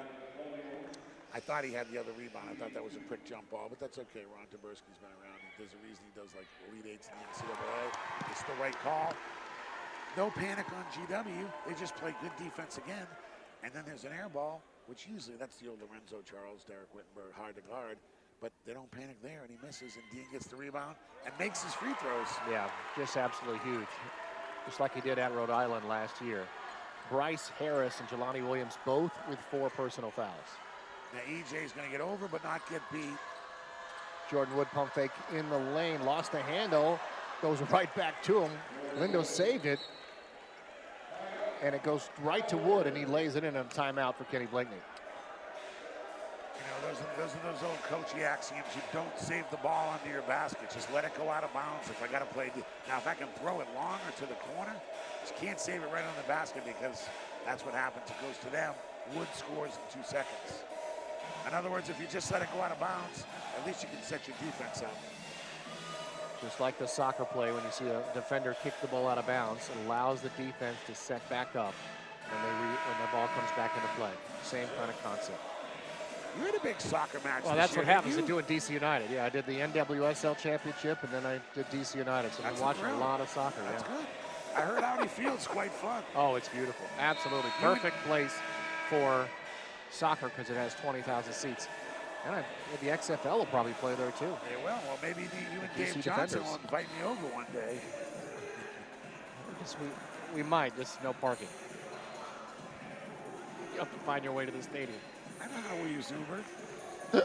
I thought he had the other rebound. I thought that was a quick jump ball, but that's okay. Ron Taberski's been around. There's a reason he does like Elite Eights in the NCAA. It's the right call. No panic on GW. They just play good defense again. And then there's an air ball, which usually that's the old Lorenzo Charles, Derek Wittenberg, hard to guard. But they don't panic there, and he misses, and Dean gets the rebound and makes his free throws. Yeah, just absolutely huge. Just like he did at Rhode Island last year. Bryce Harris and Jelani Williams both with 4 personal fouls. Now EJ's going to get over but not get beat. Jordan Wood pump fake in the lane, lost the handle, goes right back to him. Lindo saved it, and it goes right to Wood, and he lays it in a timeout for Kenny Blakeney. You know, those are those old coachy axioms. You don't save the ball under your basket. Just let it go out of bounds. If I got to play, now if I can throw it long or to the corner, you can't save it right on the basket because that's what happens. It goes to them. Wood scores in 2 seconds. In other words, if you just let it go out of bounds, at least you can set your defense up. Just like the soccer play, when you see a defender kick the ball out of bounds, it allows the defense to set back up when the ball comes back into play. Same kind of concept. You had a big soccer match. Well, that's what happens to do at DC United. Yeah, I did the NWSL championship, and then I did DC United. So I'm watching a lot of soccer. That's good. I heard Audi Field's quite fun. Oh, it's beautiful. Absolutely. Perfect place for soccer because it has 20,000 seats. And the XFL will probably play there too. They will. Well, maybe you and Dave Johnson will invite me over one day. We might. Just no parking. You have to find your way to the stadium. I don't know. We use Uber.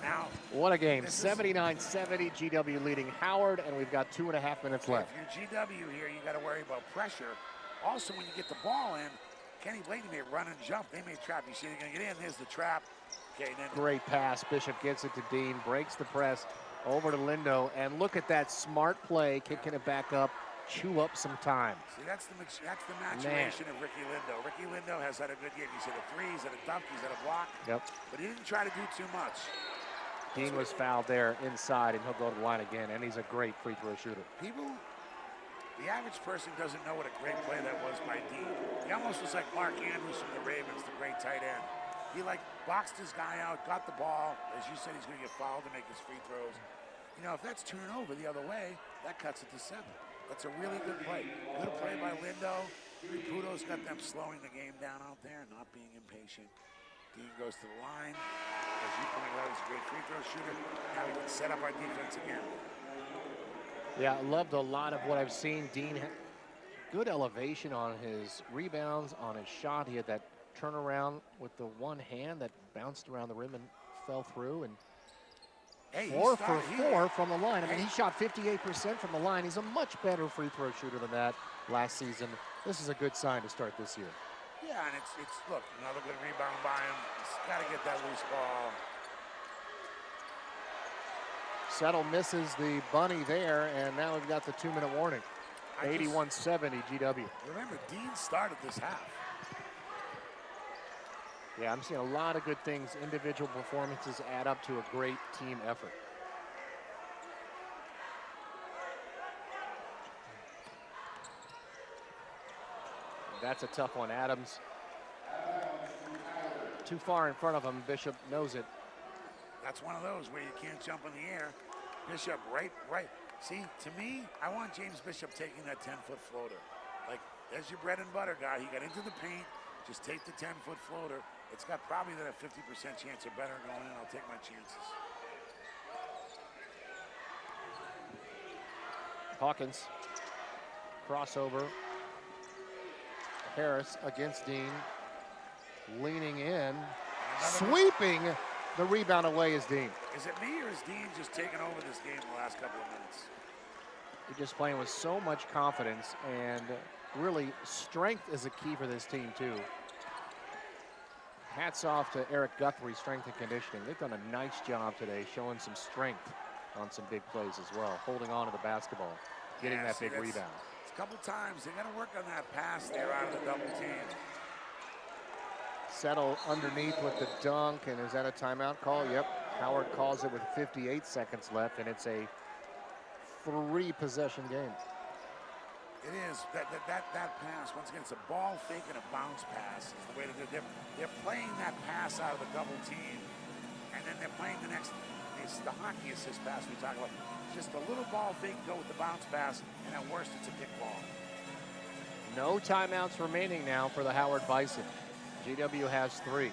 Now, what a game. 79-70, GW leading Howard, and we've got 2.5 minutes left. If you're GW here, you got to worry about pressure. Also, when you get the ball in, Kenny Blakeney may run and jump. They may trap. You see they're going to get in. There's the trap. Okay, then great pass. Bishop gets it to Dean, breaks the press over to Lindo, and look at that smart play, kicking it back up, chew up some time. See, that's the maturation of Ricky Lindo. Ricky Lindo has had a good game. He's hit a 3, he's hit a dunk, he's hit a block. Yep. But he didn't try to do too much. Dean was fouled there inside, and he'll go to the line again, and he's a great free throw shooter. The average person doesn't know what a great play that was by Dean. He almost was like Mark Andrews from the Ravens, the great tight end. He like boxed his guy out, got the ball. As you said, he's going to get fouled to make his free throws. You know, if that's turnover the other way, that cuts it to 7. That's a really good play. Good play by Lindo. Caputo's got them slowing the game down out there, not being impatient. Dean goes to the line. As you pointed out, he's a great free throw shooter. Now we can set up our defense again. Yeah, I loved a lot of what I've seen. Dean had good elevation on his rebounds, on his shot. He had that turnaround with the one hand that bounced around the rim and fell through. And hey, 4 for 4 from the line. I mean, he shot 58% from the line. He's a much better free throw shooter than that last season. This is a good sign to start this year. Yeah, and it's look, another good rebound by him. He's got to get that loose ball. Settle misses the bunny there, and now we've got the 2-minute warning. 81-70 GW. Remember, Dean started this half. Yeah, I'm seeing a lot of good things. Individual performances add up to a great team effort. That's a tough one. Adams too far in front of him. Bishop knows it. That's one of those where you can't jump in the air. Bishop right. See, to me, I want James Bishop taking that 10-foot floater. Like, there's your bread and butter guy. He got into the paint. Just take the 10-foot floater. It's got probably that a 50% chance or better going in. I'll take my chances. Hawkins, crossover. Harris against Dean, leaning in, sweeping the rebound away is Dean. Is it me or is Dean just taking over this game the last couple of minutes? He's just playing with so much confidence, and really strength is a key for this team too. Hats off to Eric Guthrie, strength and conditioning. They've done a nice job today showing some strength on some big plays as well, holding on to the basketball, getting that big rebound. A couple times, they got to work on that pass there out of the double team. Settle underneath with the dunk, and is that a timeout call? Yep, Howard calls it with 58 seconds left, and it's a 3-possession game. It is. That pass, once again, it's a ball fake and a bounce pass is the way to do it. They're playing that pass out of the double team, and then they're playing the next, it's the hockey assist pass we talk about. Just a little ball fake, go with the bounce pass, and at worst, it's a kick ball. No timeouts remaining now for the Howard Bison. GW has 3.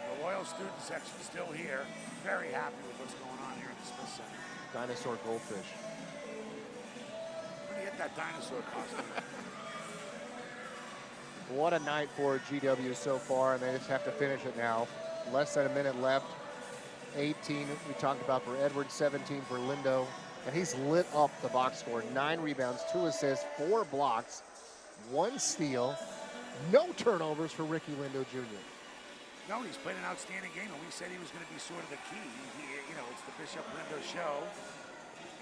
The loyal student section still here. Very happy with what's going on here in the Smith Center. Dinosaur goldfish. Where do you get that dinosaur costume? What a night for GW so far, and they just have to finish it now. Less than a minute left. 18 we talked about for Edwards, 17 for Lindo, and he's lit up the box score. 9 rebounds, 2 assists, 4 blocks, 1 steal, no turnovers for Ricky Lindo Jr. No, he's played an outstanding game, and we said he was going to be sort of the key. You know, it's the Bishop Lindo show.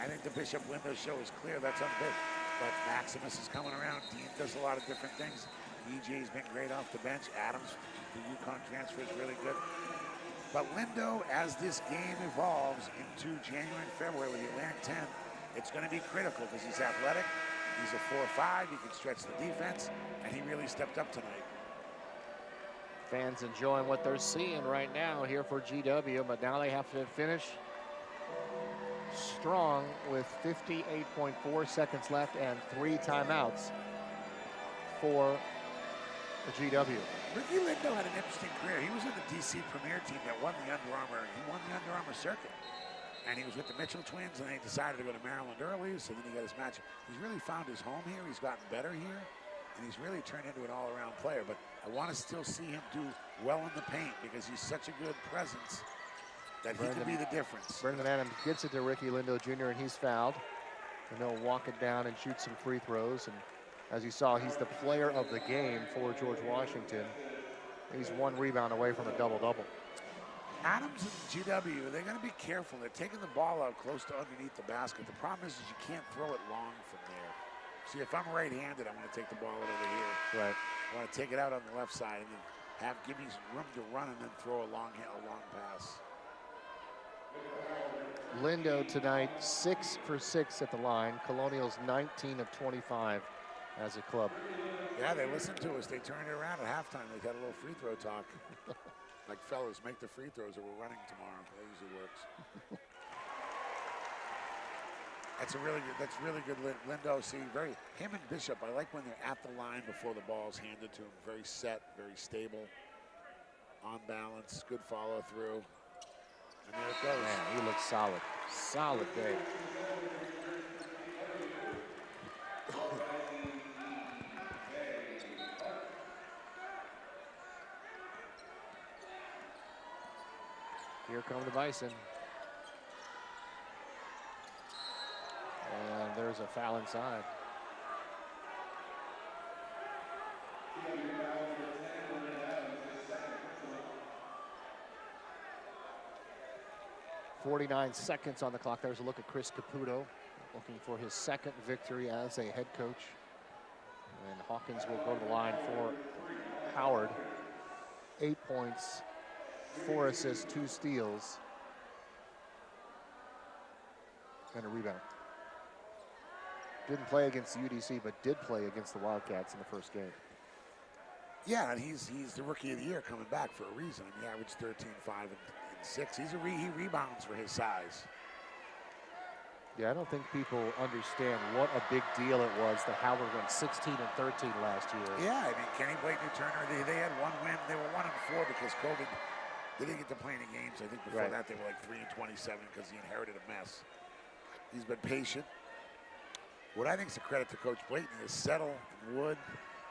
I think the Bishop Lindo show is clear. That's on the big. But Maximus is coming around. Dean does a lot of different things. EJ's been great off the bench. Adams, the UConn transfer, is really good. But Lindo, as this game evolves into January and February with the Atlantic 10, it's going to be critical because he's athletic. He's a 4-5. He can stretch the defense, and he really stepped up tonight. Fans enjoying what they're seeing right now here for GW, but now they have to finish strong with 58.4 seconds left and 3 timeouts for the GW. Ricky Lindo had an interesting career. He was in the DC Premier team that won the Under Armour. He won the Under Armour circuit. And he was with the Mitchell twins, and they decided to go to Maryland early, so then he got his match. He's really found his home here. He's gotten better here, and he's really turned into an all-around player. But I want to still see him do well in the paint because he's such a good presence that he can be the difference. Brendan Adams gets it to Ricky Lindo Jr., and he's fouled. And he'll walk it down and shoot some free throws. And as you saw, he's the player of the game for George Washington. He's 1 rebound away from a double-double. Adams and GW, they're going to be careful. They're taking the ball out close to underneath the basket. The problem is you can't throw it long from there. See, if I'm right-handed, I'm going to take the ball out over here. Right. I want to take it out on the left side and then give me some room to run and then throw a long pass. Lindo tonight, 6 for 6 at the line. Colonials 19 of 25 as a club. Yeah, they listened to us. They turned it around at halftime. They had a little free throw talk. Like, fellas, make the free throws or we're running tomorrow. That usually works. That's really good. Lindo, see, him and Bishop, I like when they're at the line before the ball's handed to him. Very set, very stable, on balance, good follow through. And there it goes. Man, he looks solid. Solid day. Here come the Bison. And there's a foul inside. .49 seconds on the clock. There's a look at Chris Caputo, looking for his 2nd victory as a head coach. And Hawkins will go to the line for Howard. 8 points, 4 assists, 2 steals, and a rebound. Didn't play against the UDC, but did play against the Wildcats in the first game. Yeah, and he's the rookie of the year coming back for a reason. I mean, he averaged 13, 5, and 6. He rebounds for his size. Yeah, I don't think people understand what a big deal it was that Howard went 16 and 13 last year. Yeah, I mean, Kenny Blake, New Turner, they had 1 win. They were 1-4 because COVID. They didn't get to play any games. I think before that they were like 3-27 because he inherited a mess. He's been patient. What I think is a credit to Coach Blayton is Settle, Wood,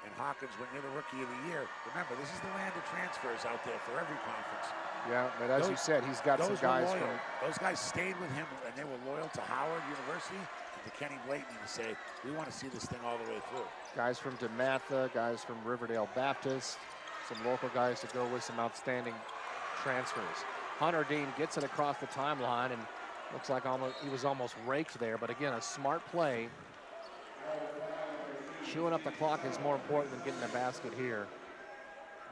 and Hawkins when you're the rookie of the year. Remember, this is the land of transfers out there for every conference. Yeah, but as you said, he's got some guys from... Those guys stayed with him, and they were loyal to Howard University and to Kenny Blayton to say, we want to see this thing all the way through. Guys from DeMatha, guys from Riverdale Baptist, some local guys to go with some outstanding transfers. Hunter Dean gets it across the timeline, and looks like he was almost raked there. But again, a smart play. Chewing up the clock is more important than getting the basket here.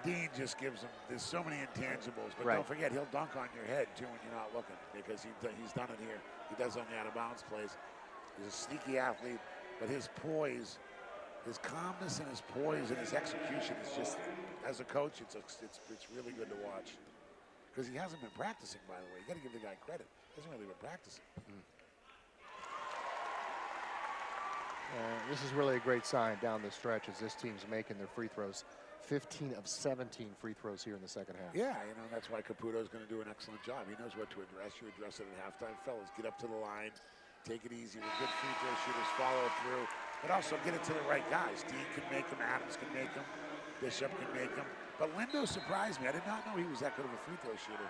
Dean just gives him, there's so many intangibles, but Right. don't forget, he'll dunk on your head, too, when you're not looking, because he's done it here. He does on the out-of-bounds plays. He's a sneaky athlete, but his poise, his calmness and his poise and his execution is just, as a coach, it's really good to watch. Because he hasn't been practicing, by the way. You got to give the guy credit. He hasn't really been practicing. This is really a great sign down the stretch as this team's making their free throws. 15 of 17 free throws here in the second half. Yeah, you know, that's why Caputo's going to do an excellent job. He knows what to address. You address it at halftime. Fellas, get up to the line. Take it easy with good free throw shooters. Follow through. But also get it to the right guys. Dean can make them. Adams can make them. Bishop can make them. But Lindo surprised me. I did not know he was that good of a free throw shooter.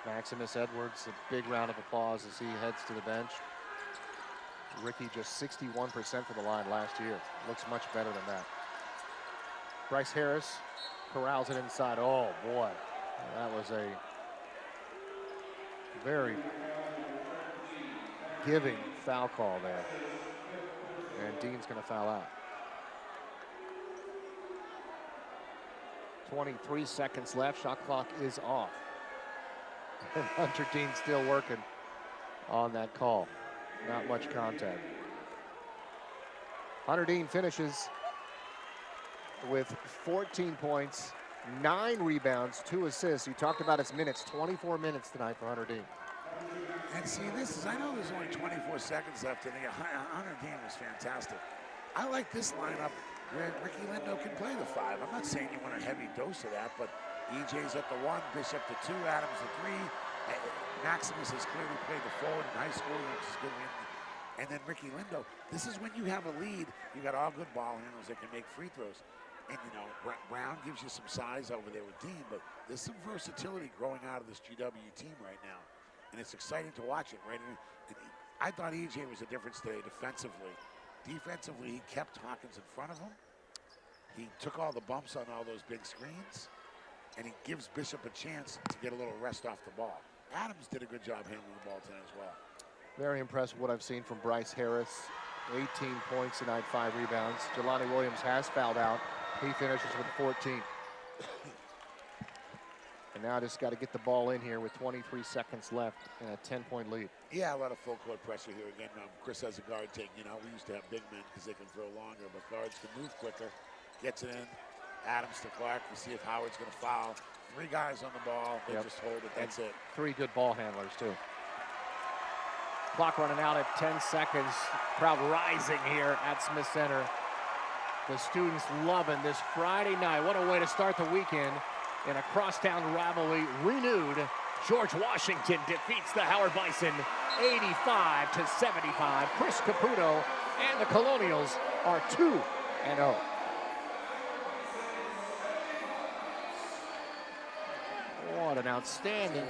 Maximus Edwards, a big round of applause as he heads to the bench. Ricky just 61% for the line last year. Looks much better than that. Bryce Harris corrals it inside. Oh, boy. That was a very giving foul call there. And Dean's going to foul out. 23 seconds left. Shot clock is off. And Hunter Dean still working on that call. Not much contact. Hunter Dean finishes with 14 points, 9 rebounds, 2 assists. You talked about his minutes, 24 minutes tonight for Hunter Dean. And see, I know there's only 24 seconds left, and Hunter Dean was fantastic. I like this lineup where Ricky Lindo can play the 5. I'm not saying you want a heavy dose of that, but EJ's at the 1, Bishop the 2, Adams the 3. Maximus has clearly played the forward in high school, which is good. And then Ricky Lindo. This is when you have a lead. You got all good ball handlers that can make free throws. And, you know, Brown gives you some size over there with Dean, but there's some versatility growing out of this GW team right now. And it's exciting to watch it, right? And I thought EJ was a difference today defensively. Defensively, he kept Hawkins in front of him. He took all the bumps on all those big screens, and he gives Bishop a chance to get a little rest off the ball. Adams did a good job handling the ball tonight as well. Very impressed with what I've seen from Bryce Harris. 18 points tonight, 5 rebounds. Jelani Williams has fouled out. He finishes with 14. And now just got to get the ball in here with 23 seconds left and a 10-point lead. Yeah, a lot of full court pressure here again. Chris has a guard take. You know, we used to have big men because they can throw longer, but guards can move quicker. Gets it in. Adams to Clark. We see if Howard's going to foul. 3 guys on the ball. They just hold it. That's it. 3 good ball handlers, too. Clock running out at 10 seconds. Crowd rising here at Smith Center. The students loving this Friday night. What a way to start the weekend in a crosstown rivalry renewed. George Washington defeats the Howard Bison 85-75. Chris Caputo and the Colonials are 2-0. What an outstanding